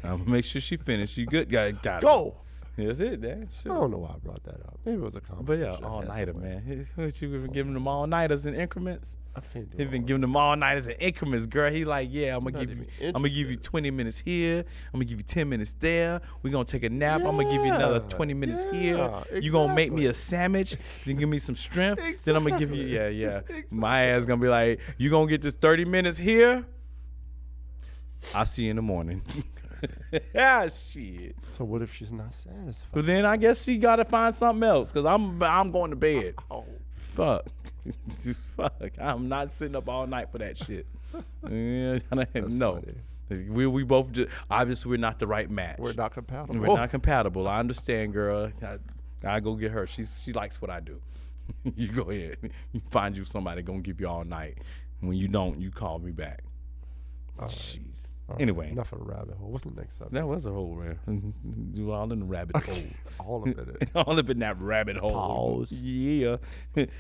I'm gonna make sure she finished. You good? Got it. go. That's it, man. I Sure. don't know why I brought that up. Maybe it was a But conversation. yeah, I all had nighter, somewhere. man. What, you been giving them all nighters in increments? I can't do He been all giving them all nighters in increments, girl. He like, yeah, I'm Not gonna give you, even I'm gonna give you interested. 20 minutes here. I'm gonna give you 10 minutes there. We're gonna take a nap. I'm gonna give you another Yeah, 20 minutes here. yeah, You gonna make me a exactly. sandwich, then give me some strength. Then I'm gonna give you, Exactly. yeah. Exactly. My ass gonna be like, you gonna get this 30 minutes here. I'll see you in the morning. Yeah, shit. So what if she's not satisfied? But then I guess she gotta find something else, cause I'm going to bed. Oh, Fuck. Just fuck. I'm not sitting up all night for that shit. Yeah, that's no. funny. We both just, obviously we're not the right match. We're not compatible. We're not compatible. I understand, girl. I go get her. She likes what I do. You go ahead. You find you somebody gonna give you all night. When you don't, you call me back. Jeez. All right, Anyway. enough of the rabbit hole. What's the next subject? That was a whole you all in the rabbit hole. All of it. All up in that rabbit hole. Pause. Yeah.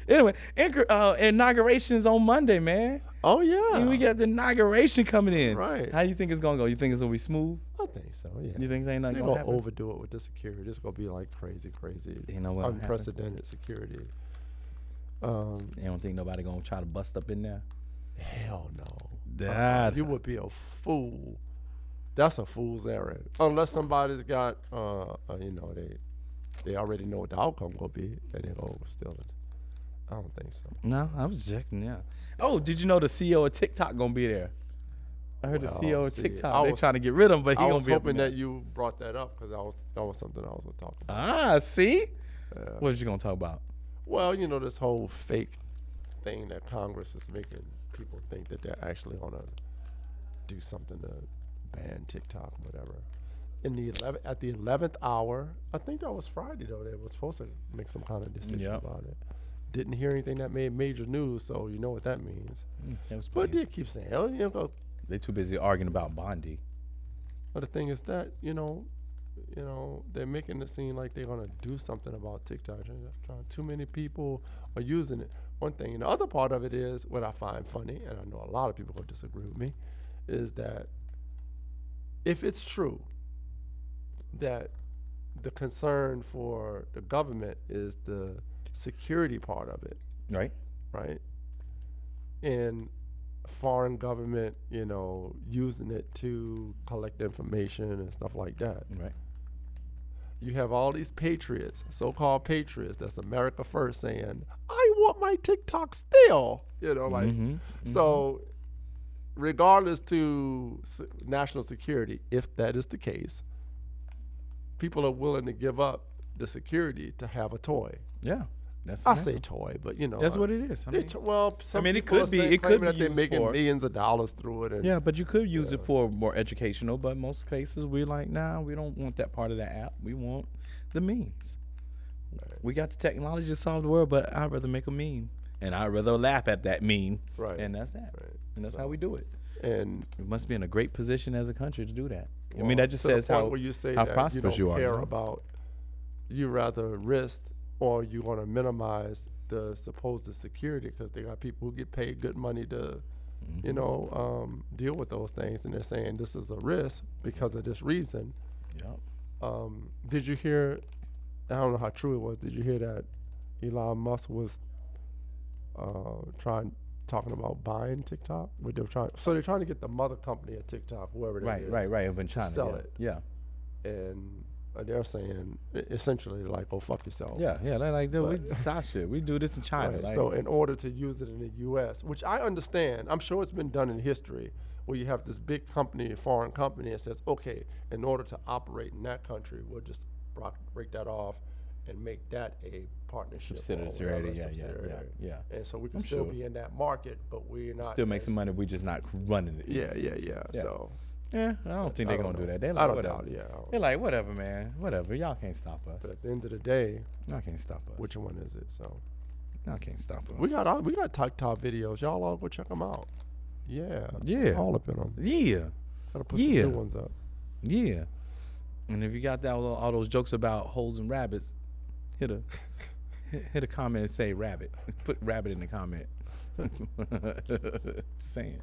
Anyway, inauguration's on Monday, man. Oh yeah. And we got the inauguration coming in. Right. How you think it's gonna go? You think it's gonna be smooth? I think so. Yeah. You think ain't nothing They're gonna gonna happen? overdo it with the security. It's gonna be like crazy, You know what happened? unprecedented security. You don't think nobody gonna try to bust up in there? Hell no. That You would be a fool. That's a fool's errand. Unless somebody's got, they already know what the outcome will be, and they go steal it. I don't think so. No, I was checking. Yeah. Oh, did you know the CEO of TikTok gonna be there? I heard Well, the CEO of see, TikTok. I They was- trying to get rid of him, but he I gonna was be up in hoping there. that you brought that up because that was something I was going to talk about. Ah, see? Yeah. What you gonna talk about? Well, this whole fake thing that Congress is making people think that they're actually going to do something to ban TikTok, whatever. At the 11th hour, I think that was Friday though. They were supposed to make some kind of decision Yep. about it. Didn't hear anything that made major news, so you know what that means. That was But pretty- they keep saying, they too busy arguing about Bondi. but the thing is that they're making it seem like they're gonna do something about TikTok. Too many people are using it. One thing, and the other part of it is what I find funny, and I know a lot of people will disagree with me, is that if it's true that the concern for the government is the security part of it, Right? right? And foreign government, using it to collect information and stuff like that. Right. You have all these patriots, so-called patriots, that's America first, saying, I want my TikTok still. So regardless to national security, if that is the case, people are willing to give up the security to have a toy. Yeah. That's I say toy, but that's what it is. I mean, some it people could are be- saying- it could claiming be that they're used making for- millions of dollars through it. And yeah, but you could use it for more educational, but most cases we're like, nah, we don't want that part of the app. We want the memes. Right. We got the technology to solve the world, but I'd rather make a meme. And I'd rather laugh at that meme. Right. And that's that. Right. And that's how we do it. And We must be in a great position as a country to do that. I well, mean, that just to the says point how, where you say how that prosperous you you don't are. care you know? about, you rather risk or you want to minimize the supposed security because they got people who get paid good money to, Mm-hmm. deal with those things, and they're saying this is a risk because of this reason. Yep. Did you hear? I don't know how true it was. Did you hear that Elon Musk was talking about buying TikTok? They're trying to get the mother company of TikTok, whoever that is, Right. Of in China. sell yeah. it. Yeah. and they're saying essentially like, "Go fuck yourself." Yeah. They're like, dude, But- it's our shit. We do this in China. Right. Like, So in order to use it in the U.S., which I understand, I'm sure it's been done in history, where you have this big company, a foreign company, that says, okay, in order to operate in that country, we'll just break that off and make that a partnership. or subsidiary. whatever, Yeah. subsidiary. Yeah. And so we can I'm still sure. be in that market, but we're not. Still make some money. We just not running it. Yeah. So Yeah, I don't think I they're don't gonna do know. that. They're I like, don't whatever. doubt it. Yeah. I don't- They're like, whatever, man. Whatever. Y'all can't stop us. But at the end of the day, Y'all can't stop us. which one is it? So Y'all can't stop us. we got TikTok videos. Y'all all go check them out. Yeah. Yeah. All up in them. Yeah. Gotta put Yeah. some new ones up. Yeah. And if you got that all those jokes about holes and rabbits, hit a comment and say rabbit. Put rabbit in the comment. Just saying.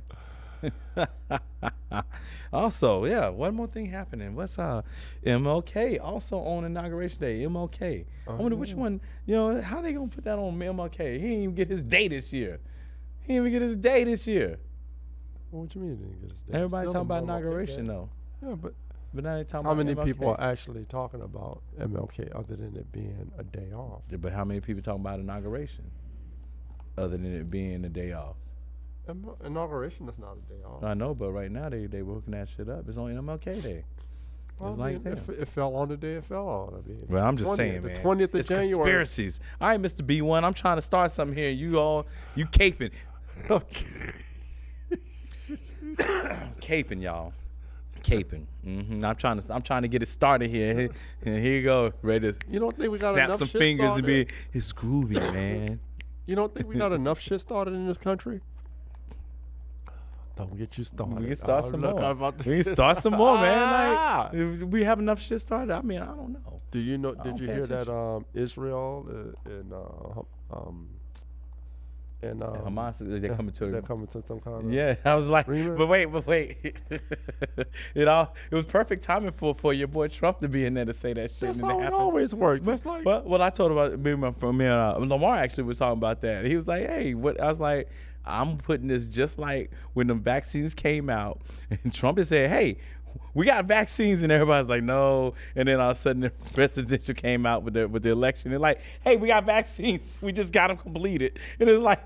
Also, yeah, one more thing happening. What's MLK also on Inauguration Day? MLK. I wonder which one. You know, how they gonna put that on MLK? He didn't even get his day this year. What you mean he didn't get his day? Everybody Still talking about a MLK inauguration day. though. Yeah, but now they talking how about many MLK. people are actually talking about MLK other than it being a day off? Yeah, but how many people talking about inauguration other than it being a day off? Inauguration is not a day off. I know, but right now they were hooking that shit up. It's on MLK Day. Well, It's I like mean, that. if it fell on the day, it fell on. I mean, Well, I'm just 20th, saying, the man. 20th of It's January. conspiracies. All right, Mr. B1, I'm trying to start something here. You caping. Okay. Caping, y'all. Caping. I'm trying to get it started here. And here you go. Ready to You don't think we got snap enough some shit fingers started? and be, it's groovy, man. You don't think we got enough shit started in this country? Don't get you started. We can start some look, more. I'm about to- We can start some more, man. Like, we have enough shit started. I mean, I don't know. Do you know? I Did don't you pay hear attention. that Israel and Hamas, they're coming to they're coming to some kind of Yeah, I was like, agreement? but wait. It was perfect timing for your boy Trump to be in there to say that shit. That's and how it it happened. always works. But, It's like well, I told about Lamar actually was talking about that. He was like, hey, what? I was like, I'm putting this just like when the vaccines came out and Trump had said, hey, we got vaccines, and everybody's like, no. And then all of a sudden the presidential came out with the election. They're like, hey, we got vaccines. We just got them completed. And it's like,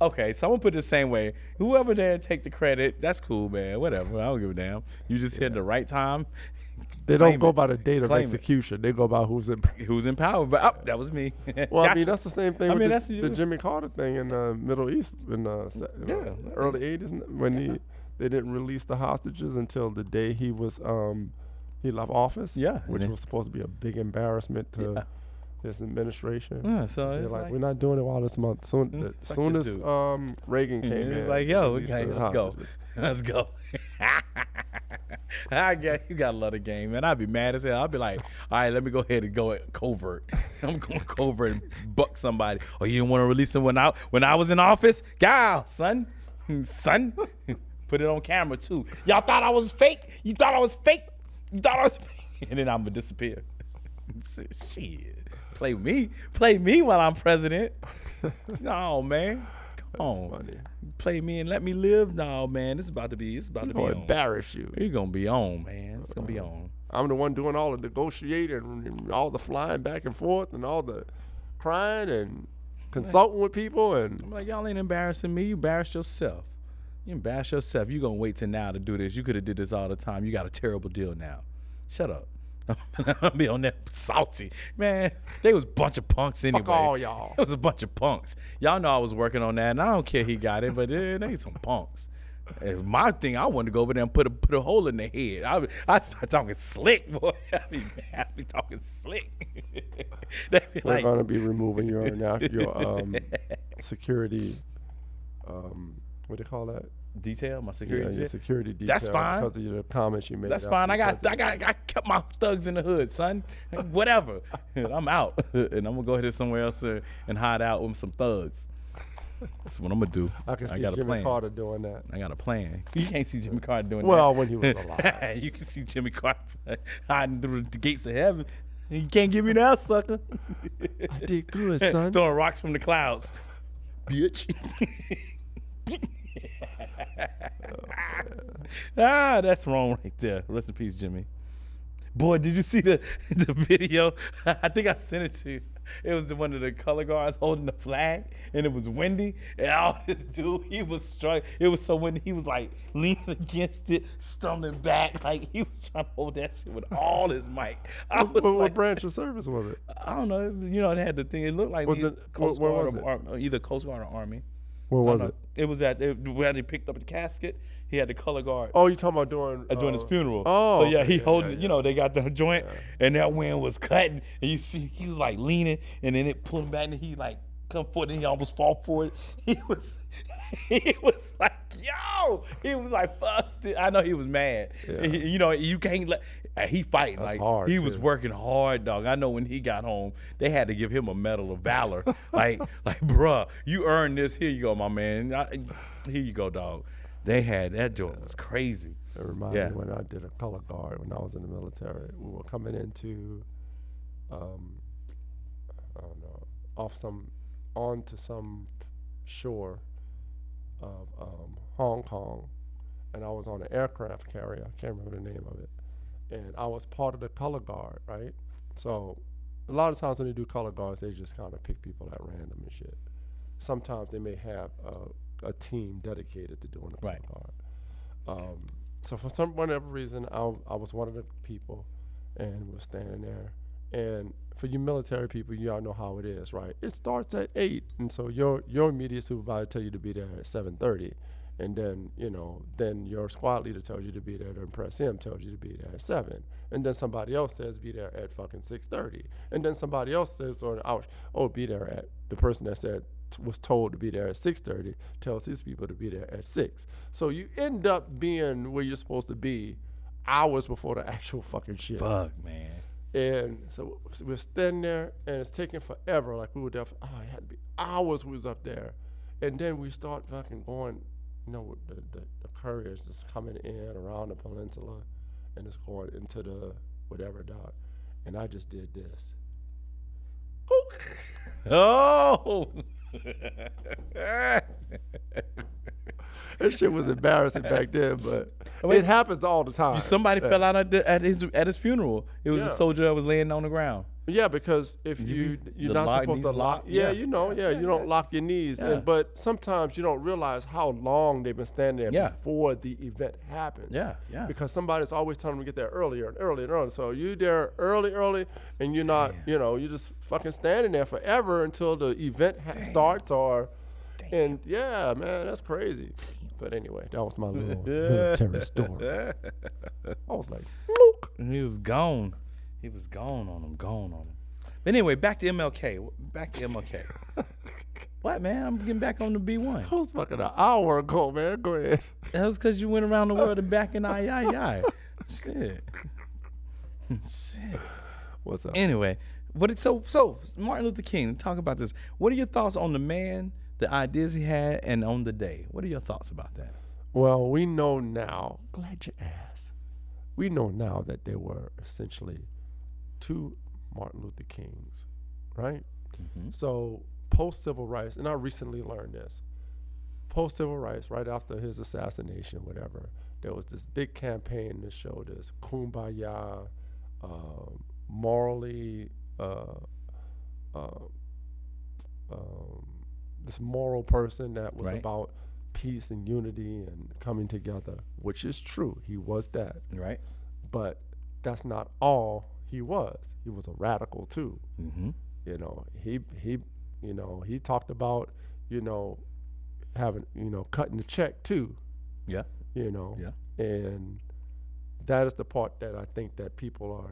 okay, so I'm gonna put it the same way. Whoever there take the credit, that's cool, man. Whatever. I don't give a damn. You just hit the right time. they Claim don't go it. by the date of Claim it. execution. They go by who's in. Who's in power? But that was me. Well, I Gotcha. mean that's the same thing I with mean, the, that's you. the Jimmy Carter thing in the Middle East in early '80s when they didn't release the hostages until the day he was he left office. Yeah, which and was supposed to be a big embarrassment to Yeah. his administration. Yeah, so They're it's like, like, we're not doing it while this month. Soon Fuck soon this as dude. Reagan came it's in, like, they yo, released okay, the let's go. hostages. Let's go. You gotta love the game, man. I'd be mad as hell. I'd be like, all right, let me go ahead and go covert. I'm going covert and buck somebody. Oh, you didn't want to release him when I was in office? God, son. Put it on camera too. Y'all thought I was fake? You thought I was fake? And then I'm gonna disappear. Shit. Play me while I'm president. No, man. Come on. Funny. Play me and let me live. No, man. It's about to be I'm on. gonna embarrass you. You're gonna be on, man. It's gonna be on. I'm the one doing all the negotiating and all the flying back and forth and all the crying and consulting with people and I'm like, y'all ain't embarrassing me. You embarrassed yourself. You embarrass yourself. You gonna wait till now to do this. You could have did this all the time. You got a terrible deal now. Shut up. I'll be on that salty. Man, they was a bunch of punks anyway. fuck all y'all. It was a bunch of punks. Y'all know I was working on that, and I don't care he got it, but they some punks. And my thing, I wanted to go over there and put a hole in their head. I start talking slick, boy. I be talking slick. They be We're like, gonna be removing your security. What do you call that? detail, my Yeah, security. your security detail. That's fine. Because of your comments you made. That's after fine. the I president. kept my thugs in the hood, son. Whatever. And I'm out. And I'm gonna go ahead somewhere else and hide out with some thugs. That's what I'm gonna do. I can see got a Jimmy plan. Carter doing that. I got a plan. You can't see Jimmy Carter doing Well, that. when he was alive. You can see Jimmy Carter hiding through the gates of heaven. You can't get me now, sucker. I did good, son. Throwing rocks from the clouds. Bitch. That's wrong right there. Rest in peace, Jimmy. Boy, did you see the video? I think I sent it to you. It was one of the color guards holding the flag, and it was windy. And all this dude, he was struck. It was so windy. He was like leaning against it, stumbling back, like he was trying to hold that shit with all his might. I was What like, branch of service was it? I don't know. You know, it had the thing. It looked like Was either it- Coast where Guard was or either Coast Guard or Army. Where I was don't it? know. It was where they picked up the casket. He had the color guard Oh, you talking about during during his funeral. Oh, so yeah, okay, he yeah, holding. yeah, You know, they got the joint, and that wind was cutting, and you see he was like leaning, and then it pulled him back, and he like come forward, and he almost fall for it. He was like, yo, he was like, fuck this. I know he was mad. Yeah. You know, you can't let. he fighting. That's like hard, he was too. working hard, dog. I know when he got home, they had to give him a medal of valor. like, bruh, you earned this. Here you go, my man. Here you go, dog. They had that joint was crazy. It reminded me when I did a color guard when I was in the military. We were coming into, I don't know, onto some shore of Hong Kong, and I was on an aircraft carrier. I can't remember the name of it, and I was part of the color guard, right? So a lot of times when they do color guards, they just kind of pick people at random and shit. Sometimes they may have a team dedicated to doing the color guard. So for whatever reason, I was one of the people, and we're standing there. And for you military people, y'all know how it is, right? It starts at 8, and so your immediate supervisor tell you to be there at 7:30, and then then your squad leader tells you to be there. Then press him tells you to be there at 7, and then somebody else says be there at fucking 6:30, and then somebody else says be there at the person that said was told to be there at 6:30 tells his people to be there at 6. So you end up being where you're supposed to be hours before the actual fucking shit. Fuck, man. And so we're standing there, and it's taking forever. Like we were there it had to be hours we was up there. And then we start fucking going, the courier is just coming in around the peninsula, and it's going into the whatever dock. And I just did this. Oh! That shit was embarrassing back then, but it happens all the time. Somebody fell out at his funeral. It was a soldier that was laying on the ground. Yeah, because if you're not supposed to lock, you don't lock your knees. Yeah. But sometimes you don't realize how long they've been standing there before the event happens. Yeah. Because somebody's always telling them to get there earlier and earlier and earlier. So you're there early, and you're not, you're just fucking standing there forever until the event starts and yeah, man, that's crazy. But anyway, that was my little military story. I was like, look. He was gone. He was gone on him. But anyway, back to MLK. What, man? I'm getting back on the B1. That was fucking an hour ago, man. Go ahead. That was because you went around the world and back in I. Shit. What's up? Anyway, so Martin Luther King, talk about this. What are your thoughts on the man, the ideas he had, and on the day? What are your thoughts about that? Well, we know now. Glad you asked. We know now that there were essentially 2 Martin Luther Kings, right? Mm-hmm. So post-civil rights, and I recently learned this, post-civil rights, right after his assassination, whatever, there was this big campaign to show this kumbaya, morally, this moral person that was about peace and unity and coming together, which is true. He was that. Right. But that's not all he was. He was a radical too. Mm-hmm. He talked about, having, cutting the check too. Yeah. And that is the part that I think that people are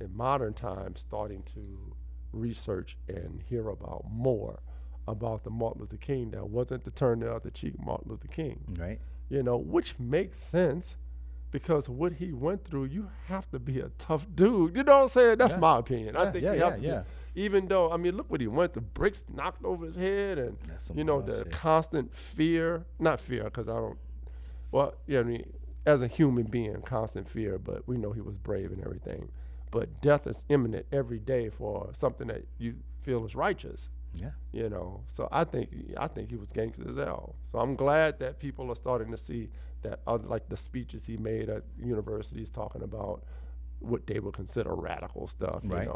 in modern times starting to research and hear about more about the Martin Luther King that wasn't the turn the other cheek Martin Luther King. Right. Which makes sense because what he went through, you have to be a tough dude. You know what I'm saying? That's my opinion. I think you have to be, even though, look what he went through. Bricks knocked over his head and, the constant fear, not fear because as a human being, constant fear, but we know he was brave and everything. But death is imminent every day for something that you feel is righteous. Yeah. So I think he was gangster as hell. So I'm glad that people are starting to see that like the speeches he made at universities talking about what they would consider radical stuff, Right.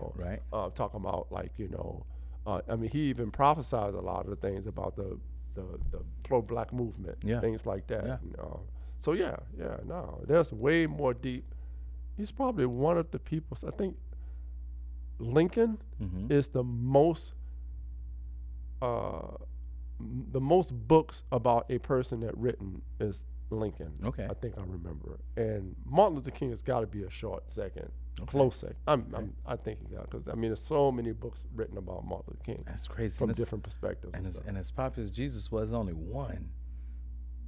Talking about like, he even prophesied a lot of the things about the pro-black movement, things like that. Yeah. So there's way more deep. He's probably one of the people, I think Lincoln is the most books about a person that written is Lincoln. Okay. I think I remember. And Martin Luther King has got to be a short second, close second. I think he got, because there's so many books written about Martin Luther King. That's crazy. From different perspectives. And as popular as Jesus was, only one.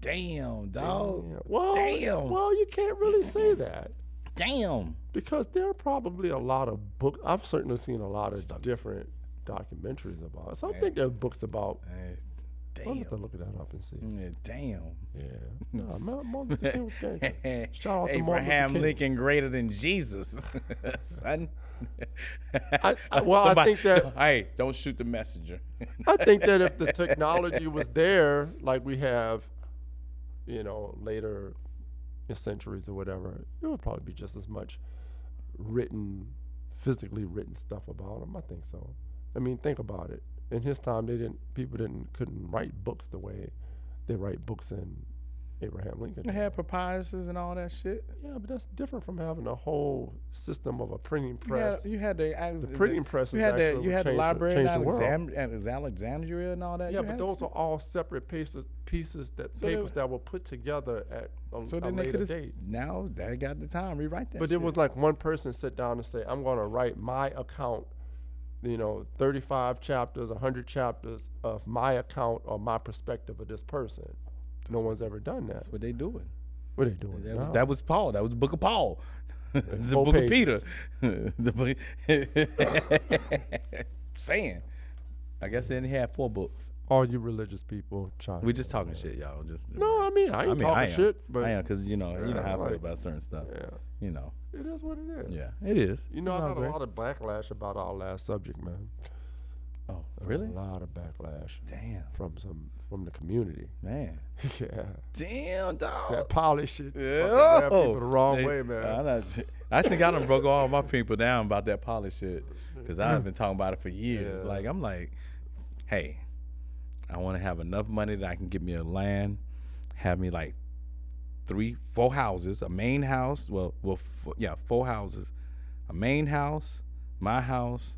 Damn, dog. Well, you can't really say that. Damn. Because there are probably a lot of books. I've certainly seen a lot of different documentaries about it. So I think there are books about. I'll have to look that up and see. Damn. Yeah. No, Martin Luther King was gangster. Shout out to Martin Luther Abraham King. Lincoln greater than Jesus, son. I think that. Hey, don't shoot the messenger. I think that if the technology was there, like we have, later centuries or whatever, it would probably be just as much physically written stuff about them. I think so. I mean, think about it. In his time, people couldn't write books the way they write books in Abraham Lincoln. They had papyruses and all that shit. Yeah, but that's different from having a whole system of a printing press. You had the printing press. You had the library in world. Alexandria and all that. Yeah, but those are all separate papers that were put together at a later date. Now they got the time rewrite that. But it was like one person sit down and say, "I'm going to write my account." 35 chapters, 100 chapters of my account or my perspective of this person. No one's ever done that. That's what they doing. What are they doing? That was Paul. That was the book of Paul. The book pages. of Peter. Saying. I guess they only had 4 books. All you religious people trying. We just talking shit, y'all. No, I ain't talking shit. But I am, because you know how I feel about certain stuff. Yeah. It is what it is. Yeah, it is. I got a lot of backlash about our last subject, man. Oh, really? A lot of backlash. Damn. From the community. Man. Yeah. Damn, dog. That poly shit. Yeah. Fucking people the wrong way, man. I think I done broke all my people down about that poly shit, because I've been talking about it for years. Yeah. I'm like, hey, I want to have enough money that I can get me a land, have me like 3-4 houses, a main house. 4 houses, a main house, my house,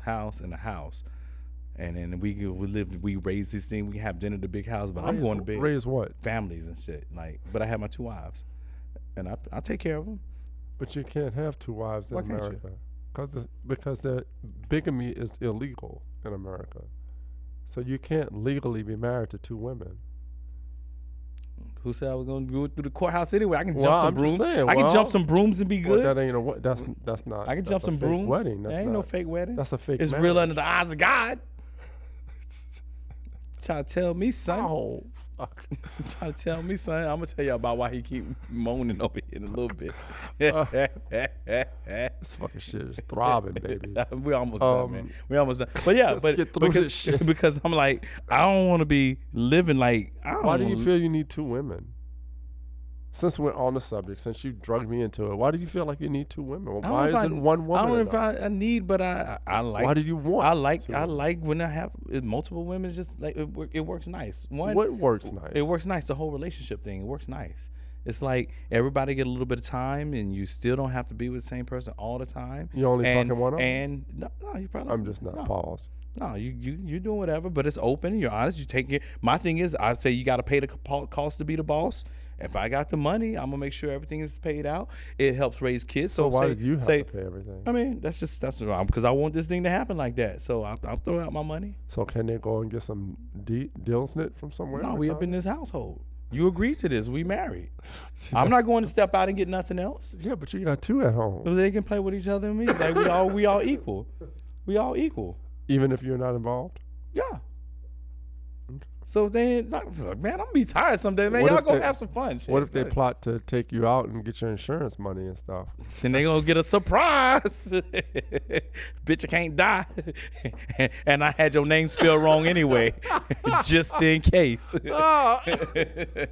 and a house. And then we raise this thing. We have dinner at the big house, but I'm going to bed. Raise what? Families and shit. But I have my 2 wives, and I take care of them. But you can't have 2 wives in America, because the bigamy is illegal in America. So you can't legally be married to 2 women. Who said I was going to go through the courthouse anyway? I can jump some brooms. I can jump some brooms and be good. Well, that ain't that's not. I can jump some brooms. Wedding. That ain't no fake wedding. That's a fake. It's marriage. real under the eyes of God. Trying to tell me, son. Oh, fuck. Trying to tell me, son. I'm gonna tell you about why he keep moaning over here in a little bit. This fucking shit is throbbing, baby. We almost done, man. We almost done. But yeah, get through this shit. Because I'm like, I don't want to be living like. Why do you feel you need 2 women? Since we're on the subject, since you drugged me into it, why do you feel like you need 2 women? Well, why isn't one woman? I don't know if I need, but I like. Why do you want? I like when I have multiple women. It's just like it works nice. What works nice? It works nice. The whole relationship thing. It works nice. It's like everybody get a little bit of time, and you still don't have to be with the same person all the time. You only fucking one of them? And no, you probably. I'm just not. Pause. No, you're doing whatever, but it's open. You're honest. You take it. My thing is, I say you got to pay the cost to be the boss. If I got the money, I'm gonna make sure everything is paid out. It helps raise kids. So why did you have to pay everything? I mean, that's because I want this thing to happen like that. So I'll throw out my money. So can they go and get some deals knit from somewhere? No, we up in this household. You agreed to this. We married. I'm not going to step out and get nothing else. Yeah, but you got 2 at home. So they can play with each other and me. Like we all equal. We all equal. Even if you're not involved? Yeah. So then, man, I'm gonna be tired someday, man. Y'all gonna have some fun. Shit. What if they plot to take you out and get your insurance money and stuff? Then they gonna get a surprise. Bitch, I can't die. And I had your name spelled wrong anyway, just in case. The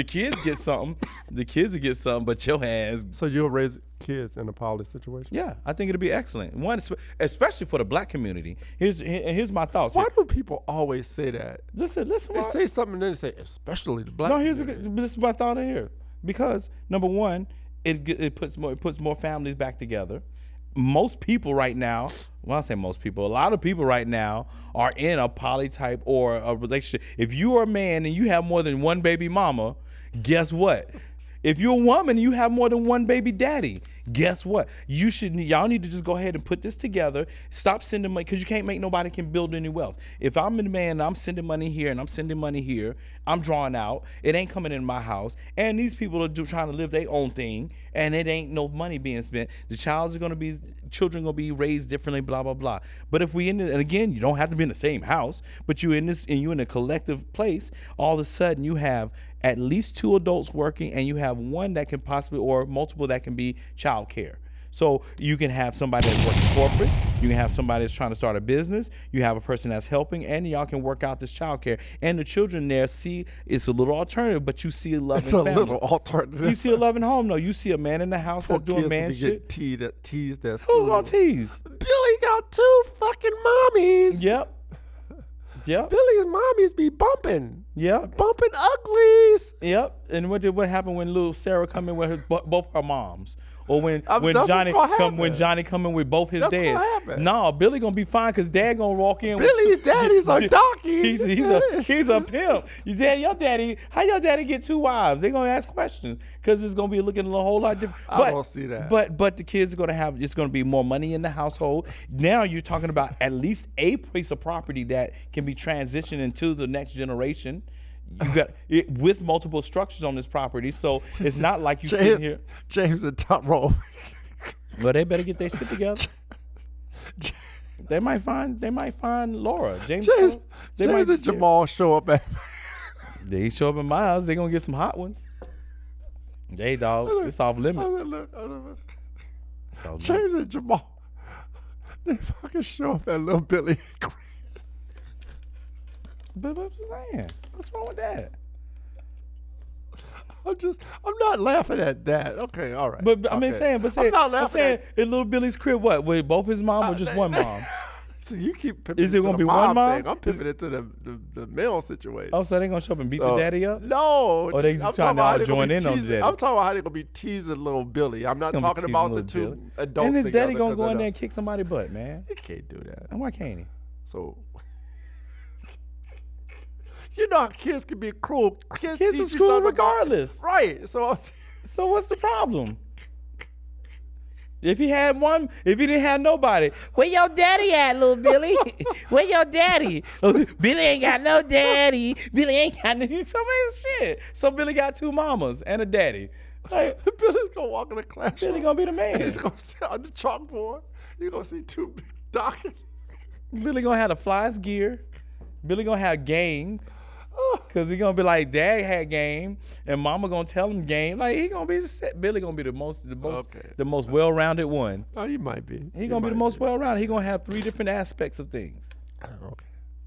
kids get something. The kids will get something, but your ass. So you'll raise kids in a poly situation? Yeah, I think it'll be excellent. One, especially for the black community. Here's my thoughts. Why do people always say that? Listen. They say something and then they say, especially the black community. This is my thought here. Because number one, it puts more families back together. Most people right now, when I say most people, a lot of people right now are in a poly type or a relationship. If you are a man and you have more than 1 baby mama, guess what? If you're a woman and you have more than 1 baby daddy, Guess what? Y'all need to just go ahead and put this together. Stop sending money, because you can't make nobody can build any wealth. If I'm the man, I'm sending money here and I'm sending money here, I'm drawing out. It ain't coming in my house, and these people are trying to live their own thing, and it ain't no money being spent. The children gonna be raised differently, blah blah blah. But if we and again, you don't have to be in the same house, but you in a collective place. All of a sudden, you have at least 2 adults working, and you have one that can possibly, or multiple that can be child care. So you can have somebody that's working corporate, you can have somebody that's trying to start a business, you have a person that's helping, and y'all can work out this child care. And the children there see it's a little alternative, but you see a loving family. It's a little alternative. You see a loving home, though. You see a man in the house that's doing man shit. Teased at Who's gonna tease? Billy got 2 fucking mommies. Yep. Billy's mommies be bumping. Yep. Bumping uglies. Yep. And what happened when little Sarah come in with both her moms? Or when that's Johnny what's come in with both his That's dads. what happened. No, Billy gonna be fine because dad gonna walk in. Billy's daddy's a donkey. He's a pimp. Your daddy, how your daddy get 2 wives? They gonna ask questions because it's gonna be looking a whole lot different. I don't see that. But the kids are gonna have. It's gonna be more money in the household. Now you're talking about at least a piece of property that can be transitioned into the next generation. You got it with multiple structures on this property, so it's not like you sitting here. James in top row. Well, they better get their shit together. They might find Laura. James and Jamal show up at. They show up in my house. They gonna get some hot ones. They dog, it's off limits. James and Jamal, they fucking show up at Little Billy. But what I'm saying, what's wrong with that? I'm not laughing at that. Okay, all right. But I'm saying, I'm not laughing at Little Billy's crib. What with both his mom or just one mom? So you keep pimping. Is it gonna be one mom? Thing. I'm pimping it to the male situation. Oh, so they gonna show up and beat the daddy up? No. Or they just trying to all join in on the daddy? I'm talking about how they gonna be teasing Little Billy. I'm not talking about the 2 adults. And his together daddy gonna go in there and kick somebody's butt, man. He can't do that. And why can't he? So. You know how kids can be cruel. Kids is cruel regardless. Right. So what's the problem? If he had one, if he didn't have nobody, where your daddy at, Little Billy? Where your daddy? Billy ain't got no daddy. Billy ain't got no shit. So Billy got 2 mamas and a daddy. Like, Billy's gonna walk in the classroom. Billy gonna be the man. He's gonna sit on the chalkboard. You're gonna see 2 big doctors. Billy gonna have the flyest gear. Billy gonna have game. Cause he gonna be like, Dad had game, and Mama gonna tell him game. Like he gonna be Billy gonna be the most well-rounded one. Oh, you might be. He gonna be the most well-rounded. He gonna have 3 different aspects of things. Okay,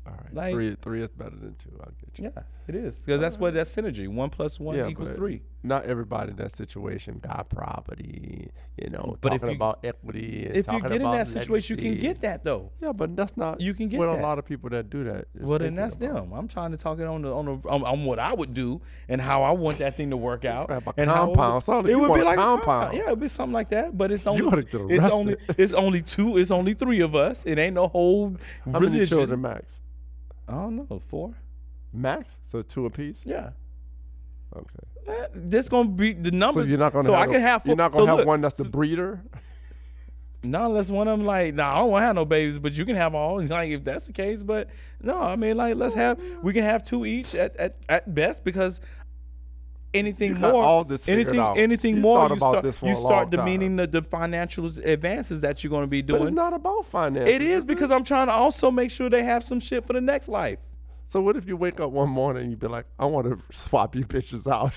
all right. Like, three is better than 2. I'll get you. Yeah, it is because that's synergy. 1 + 1 equals 3. Not everybody in that situation got property. But talking about equity. And if you get in that situation, you can get that though. Yeah, but that's not. You can get what that. A lot of people that do that. Well, then that's them. I'm trying to talk it on what I would do and how I want that thing to work out. A and compound. It would be like compound. Yeah, it'd be something like that. But it's only it's only 2. It's only 3 of us. It ain't no whole How religion. many children max? I don't know, 4. Max? So 2 apiece? Yeah. Okay. This gonna be the numbers. So you're not gonna. So have I can have. You're not gonna have one that's the breeder. Not unless one of them like, I don't want to have no babies, but you can have all. Like if that's the case, but no, I mean like we can have 2 each at best because anything more, anything more, you start demeaning the financial advances that you're going to be doing. But it's not about finances. It is because I'm trying to also make sure they have some shit for the next life. So what if you wake up one morning and you be like, I want to swap you bitches out?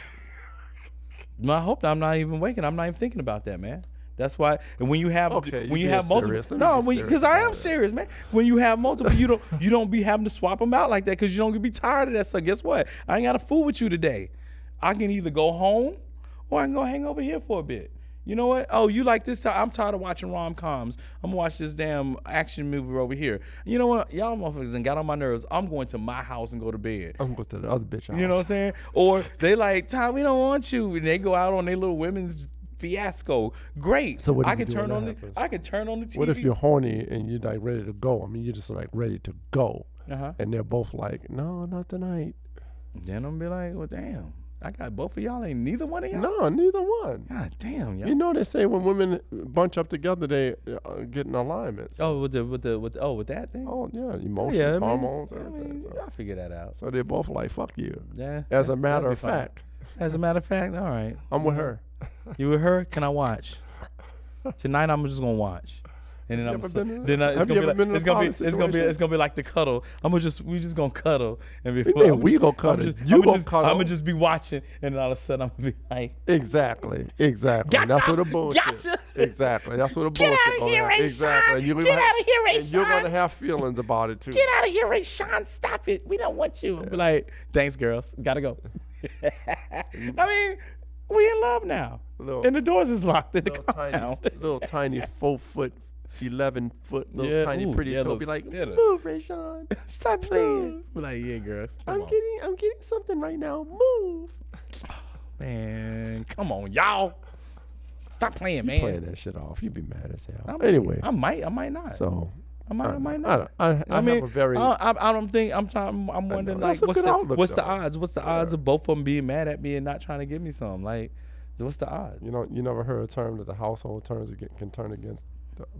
I hope I'm not even waking. I'm not even thinking about that, man. That's why. And when you have multiple, because I am serious, man. When you have multiple, you don't be having to swap them out like that because you don't be tired of that. So guess what? I ain't got to fool with you today. I can either go home or I can go hang over here for a bit. You know what? Oh, you like this? I'm tired of watching rom-coms. I'm gonna watch this damn action movie over here. You know what? Y'all motherfuckers done got on my nerves. I'm going to my house and go to bed. I'm going to the other bitch house. You know what I'm saying? Or they like, Ty, we don't want you. And they go out on their little women's fiasco. Great. So what do I you can do turn when on that happens? I can turn on the TV. What if you're horny and you're like ready to go? I mean, you're just like ready to go. Uh-huh. And they're both like, no, not tonight. Then I'm be like, well, damn. I got both of y'all. Ain't neither one of y'all. No, neither one. God damn, y'all. You know they say when women bunch up together, they get in alignment. Oh, with that thing. Oh yeah, emotions, hormones, everything. So. I figure that out. So they're both like, "Fuck you." Yeah. As a matter that'd of be fine. fact. As a matter of fact, all right. I'm with her. You with her? Can I watch? Tonight I'm just gonna watch. And then it's gonna be like the cuddle. We just gonna cuddle and before we gonna cuddle. You gonna cuddle. I'm gonna just be watching and then all of a sudden I'm gonna be like exactly. Gotcha, that's what the bullshit. Gotcha. Exactly. That's what the bullshit. Get out of here, Rayshon. Exactly. Get out of here, Rayshon. And you're gonna have feelings about it too. Get out of here, Rayshon. Stop it. We don't want you. I'll be like, thanks, girls. Gotta go. I mean, we in love now. And the doors is locked in the compound. Little tiny 4'11", little tiny pretty toe. Be like, move, Rayshon. Stop playing. Be like, yeah, girls. I'm getting something right now. Move. Man, come on, y'all. Stop playing, man. Playing that shit off. You'd be mad as hell. Anyway. I might not. So. I might not. I mean, have a very. I don't think. I'm wondering like, what's the odds? What's the odds of both of them being mad at me and not trying to give me some? Like, what's the odds? You know, you never heard a term that the household can turn against.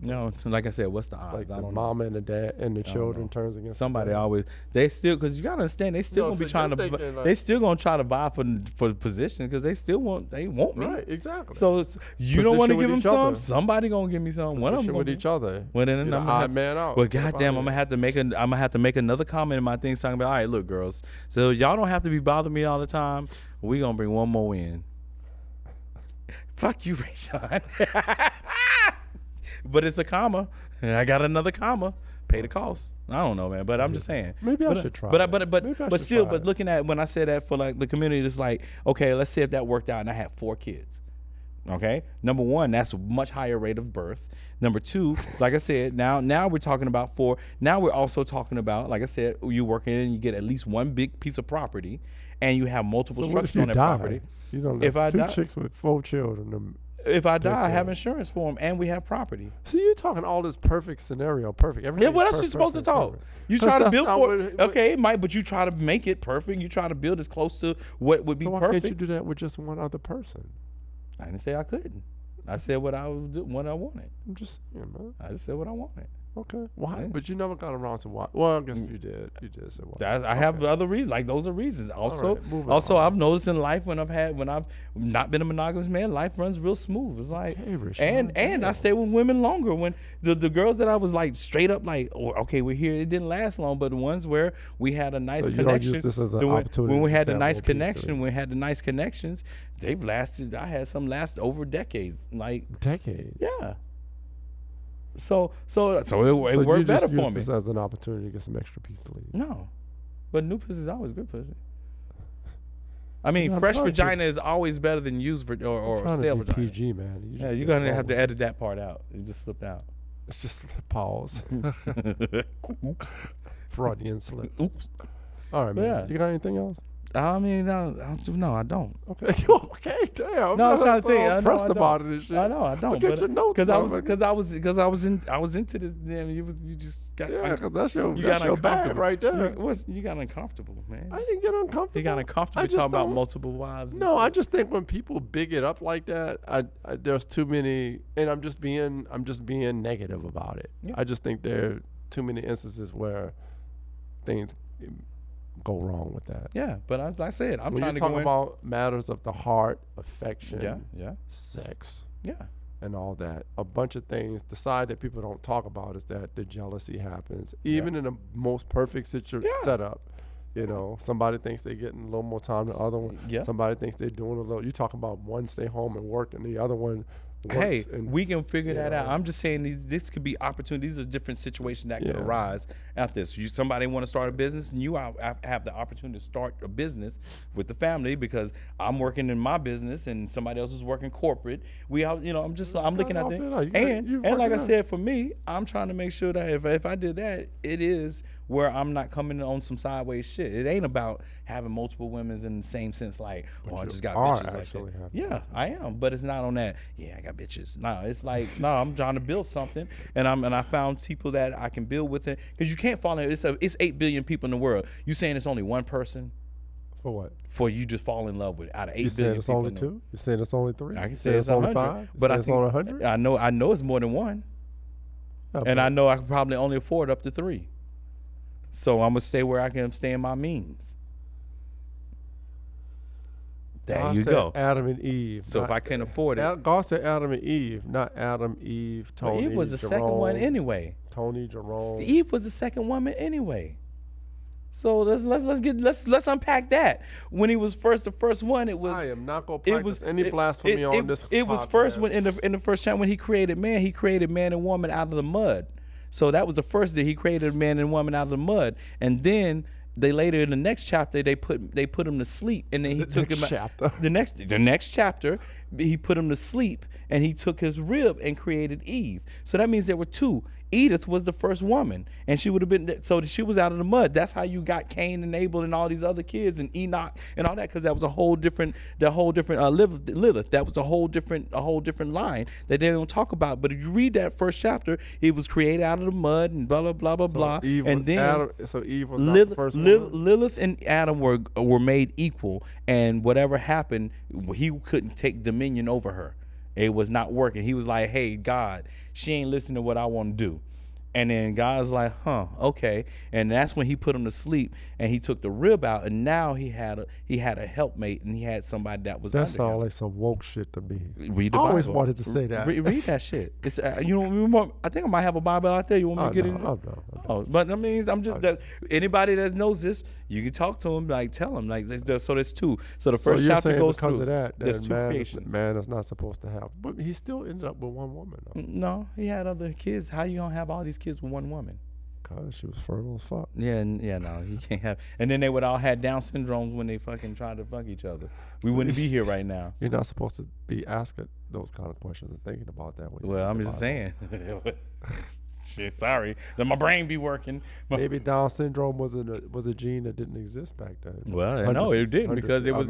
No, like I said, what's the odds? Like the mom and the dad and the children turns against somebody. Always they still, because you gotta understand, they still gonna be trying to. They still gonna try to vie for the position because they still want me. Right, exactly. So you don't want to give them some. Somebody gonna give me some. One of them with each other. Well, then I'm odd man out. Well, goddamn, I'm gonna have to make another comment in my thing talking about. All right, look, girls. So y'all don't have to be bothering me all the time. We gonna bring one more in. Fuck you, Rayshon. But it's a comma. And I got another comma. Pay the cost. I don't know, man. But I'm just saying. Maybe I should try. But still, looking at when I say that for like the community, it's like, okay, let's say if that worked out and I had 4 kids. Okay. Number one, that's a much higher rate of birth. Number two, like I said, now we're talking about 4. Now we're also talking about, like I said, you work in and you get at least one big piece of property, and you have multiple structures on that property. You don't have 2 chicks with 4 children. If I die, I have insurance for them, and we have property. So you're talking all this perfect scenario, perfect. Everything. Yeah, what else are you supposed to talk? You try to build for it. Okay, it might, but you try to make it perfect. You try to build as close to what would be perfect. So why can't you do that with just one other person? I didn't say I couldn't. I said what I wanted. I'm just saying, man. I just said what I wanted. Okay. Why? Yeah. But you never got around to why. Well, I guess you did. You did say why. I have other reasons. Like, those are reasons. Also, I've noticed in life when I've not been a monogamous man, life runs real smooth. It's like, and I stay with women longer. When the girls that I was like straight up like, okay, we're here. It didn't last long, but the ones where we had a nice connection. Don't use this as an opportunity. When we had the nice connection, connections, they've lasted. I had some last over decades. Like decades. Yeah. So it worked better for me. Use this as an opportunity to get some extra piece to leave. No, but new pussy is always good pussy. I mean, fresh vagina is always better than used or stale vagina. PG, man. You're gonna have to edit that part out. It just slipped out. It's just a pause. Oops. Freudian slip. Oops. All right, man. Yeah. You got anything else? I mean, no, I don't. Okay, okay, damn. No, I'm trying to think. I'm pressed about it and shit. I know, I don't. Look at your notes, because I was into this. Damn, you just got. Yeah, because that's your bag right there. You got uncomfortable, man. I didn't get uncomfortable. You got uncomfortable talking about multiple wives. No, I just think when people big it up like that, there's too many, and I'm just being negative about it. Yeah. I just think there are too many instances where things go wrong with that. Yeah, but as I said, I'm when trying to talk about matters of the heart, affection, yeah, sex, yeah, and all that. A bunch of things. The side that people don't talk about is that the jealousy happens, even in the most perfect setup. You know, somebody thinks they're getting a little more time than the other one. Yeah. Somebody thinks they're doing a little. You talk about one stay home and work, and the other one. Hey, we can figure that out. I'm just saying this could be opportunities. These are different situations that could arise out this. Somebody want to start a business, and you have the opportunity to start a business with the family because I'm working in my business and somebody else is working corporate. I'm looking at that. And like I said, for me, I'm trying to make sure that if I did that, it is where I'm not coming on some sideways shit. It ain't about having multiple women in the same sense, like, I just got bitches like that. Yeah, I am, but it's not on that. Yeah, I got bitches. No, it's like, no, I'm trying to build something, and I found people that I can build with it, because you can't fall in. It's 8 billion people in the world. You saying it's only one person? For what? For you just fall in love with it. Out of 8 You saying billion it's people only in the- 2? You saying it's only 3? I can You say saying it's only 100, 5? but I it's think only 100. I know it's more than one, Yeah, and but I know I can probably only afford up to 3. So I'm gonna stay where I can stay in my means. There God you said go. Adam and Eve. So if I can't afford it, God said Adam and Eve, not Adam, Eve, well, Tony. Eve was the Jerome, second one anyway. Tony, Jerome. Eve was the second woman anyway. So let's unpack that. When he was the first one, it was. I am not gonna practice any blasphemy on this. It was first when in the first time when he created man and woman out of the mud. So that was the first that he created man and woman out of the mud, and then they later in the next chapter they put him to sleep, and then he took him chapter. the next chapter he put him to sleep, and he took his rib and created Eve. So that means there were 2. Edith was the first woman, and she would have been, so she was out of the mud. That's how you got Cain and Abel and all these other kids and Enoch and all that, because that was a whole different Lilith. That was a whole different line that they don't talk about. But if you read that first chapter, it was created out of the mud and blah blah blah blah blah. Eve and then Adam, so Eve was not the first woman? Lilith and Adam were made equal, and whatever happened, he couldn't take dominion over her. It was not working. He was like, hey, God, she ain't listening to what I want to do. And then God's like, okay. And that's when he put him to sleep, and he took the rib out, and now he had a helpmate, and he had somebody that was That under sounds him. like some woke shit to me. Read the I always Bible. wanted to say that. Read that shit. It's I think I might have a Bible out there. You want me to get it? Oh, but I mean, I'm just anybody that knows this, you can talk to him, like tell him, like so there's 2. So the first you're chapter saying goes because through. of that There's 2 creations. man is not supposed to have, but he still ended up with one woman. Though. No, he had other kids. How you gonna have all these kids with one woman? Cause she was fertile as fuck. Yeah, no, he can't have. And then they would all had Down syndromes when they fucking tried to fuck each other. We wouldn't be here right now. You're not supposed to be asking those kind of questions and thinking about that. Well, I'm just saying. Shit, sorry. Let my brain be working. Maybe Down syndrome was a gene that didn't exist back then. Well, no, it didn't because it was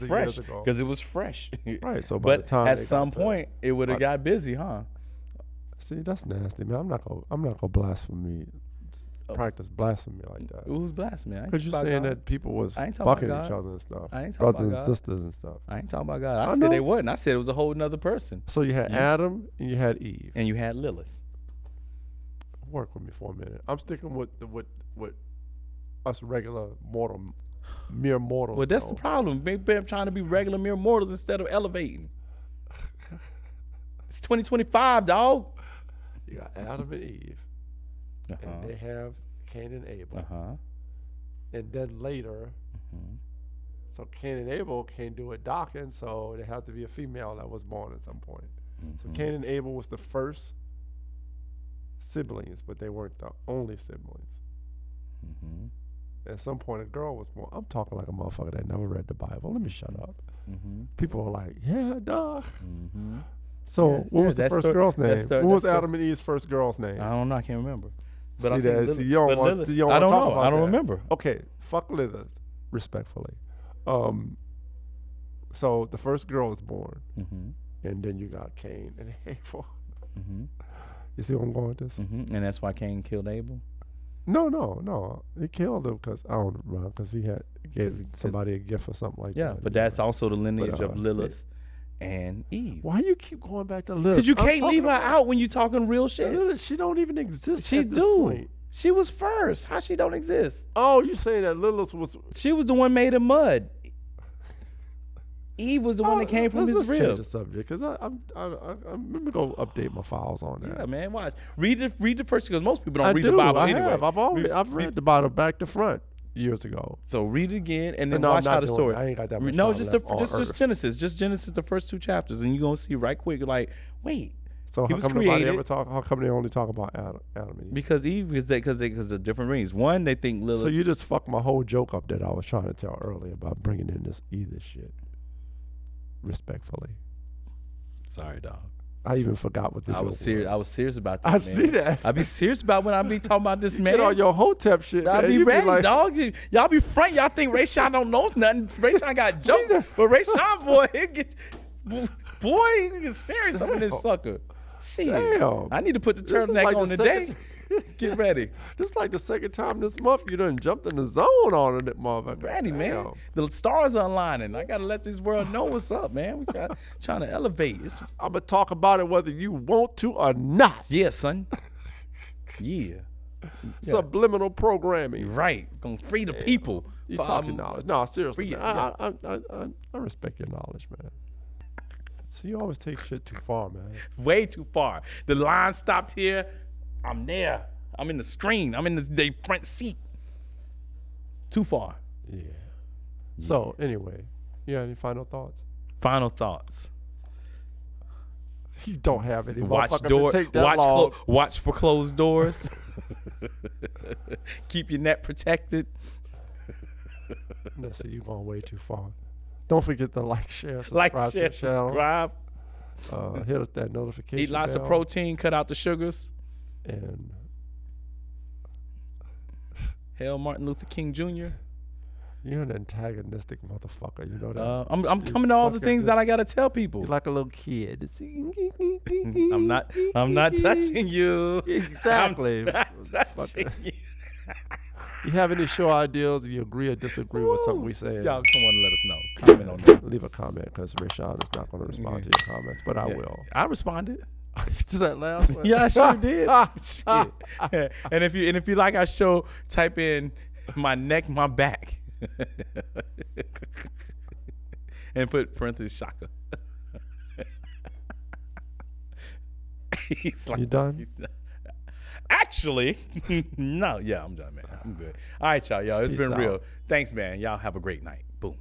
fresh. Because it was fresh. Right. So, by the but time at some point, it would have got busy, huh? See, that's nasty, man. I'm not gonna blasphemy. Practice blasphemy like that. Who's blasphemy? Because you're saying that people was fucking each other and stuff. I ain't talking brothers about and God. sisters and stuff. I ain't talking about God. I said they wasn't. I said it was a whole nother person. So you had Adam and you had Eve. And you had Lilith. Work with me for a minute. I'm sticking with us regular mere mortals. Well, that's the problem. Maybe I'm trying to be regular mere mortals instead of elevating. It's 2025, dog. You got Adam and Eve. And they have Cain and Abel. And then later, so Cain and Abel can't do it docking, so they have to be a female that was born at some point. So Cain and Abel was the first siblings, but they weren't the only siblings. At some point, a girl was born. I'm talking like a motherfucker that never read the Bible. Let me shut up. People are like, yeah, duh. So what was the first girl's name? What was Adam and Eve's first girl's name? I don't know. I can't remember. But See I think that? See, you don't want to I don't talk know. about I don't that. remember. Okay, fuck Lilith, respectfully. So the first girl was born, and then you got Cain and Abel. You see where I'm going with this? And that's why Cain killed Abel? No. He killed him because I don't know, because he gave somebody a gift or something like that. Yeah, but that's also the lineage of Lilith and Eve. Why you keep going back to Lilith? Because you can't leave her out when you talking real shit. Lilith, she don't even exist. She at this do. point. She was first. How she don't exist? Oh, you saying that Lilith was? She was the one made of mud. Eve was the one that came from his let's rib. change the subject because I'm let me go update my files on that. Yeah, man. Watch. Read the first because most people don't read the Bible anyway. I've read the Bible back to front years ago. So read it again and then No, watch I'm how not the doing story. it. I ain't got that much No, time just left on just Earth. Genesis. Just Genesis, the first 2 chapters, and you're gonna see right quick. You're like, wait. So he how was come nobody created- ever talk? How come they only talk about Adam and Eve? Because Eve because of different reasons. One, they think Lilith. So you just fucked my whole joke up that I was trying to tell earlier about bringing in this either shit. Respectfully, sorry, dog. I even forgot what the I joke was serious. I was serious about this. I man. see that. I be serious about when I be talking about this, man. Get on your Hotep shit, Y'all man. be You ready, like, dog. Y'all be front. Y'all think Rayshon don't know nothing. Rayshon got jokes, but Rayshon boy, he get serious up in this sucker. Shit. Damn. I need to put the This is turtleneck like on the today. second- Get ready. This is like the second time this month you done jumped in the zone on it, motherfucker. Ready, man. Damn. The stars are aligning. I gotta let this world know what's up, man. We trying to elevate. I'm gonna talk about it whether you want to or not. Yeah, son. Yeah. Subliminal programming. Right. Gonna free the people. You talking knowledge? No, seriously. Free, man. I respect your knowledge, man. So you always take shit too far, man. Way too far. The line stopped here. I'm there. I'm in the screen. I'm in the front seat. Too far. Yeah. So anyway, you got any final thoughts? Final thoughts. You don't have any. Watch watch for closed doors. Keep your net protected. Let's see, you're going way too far. Don't forget to like, share, subscribe Like, to share, the channel. subscribe. Hit us that notification Eat lots bell. of protein. Cut out the sugars. And Hail Martin Luther King Jr. you're an antagonistic motherfucker. You know that? I'm coming to all the things that I gotta tell people. You're like a little kid. I'm not touching you. Exactly. I'm not touching you. You have any show ideas? If you agree or disagree with something we say, Y'all come on and let us know. Comment on that. leave a comment because Rayshon is not going to respond to your comments, but I will. I responded. To that last one? Yeah, I sure did. Shit. And if you like our show, type in my neck, my back, and put parentheses Shaka. He's like, You done? Actually, no. Yeah, I'm done, man. I'm good. All right, y'all. It's Peace been out. real. Thanks, man. Y'all have a great night. Boom.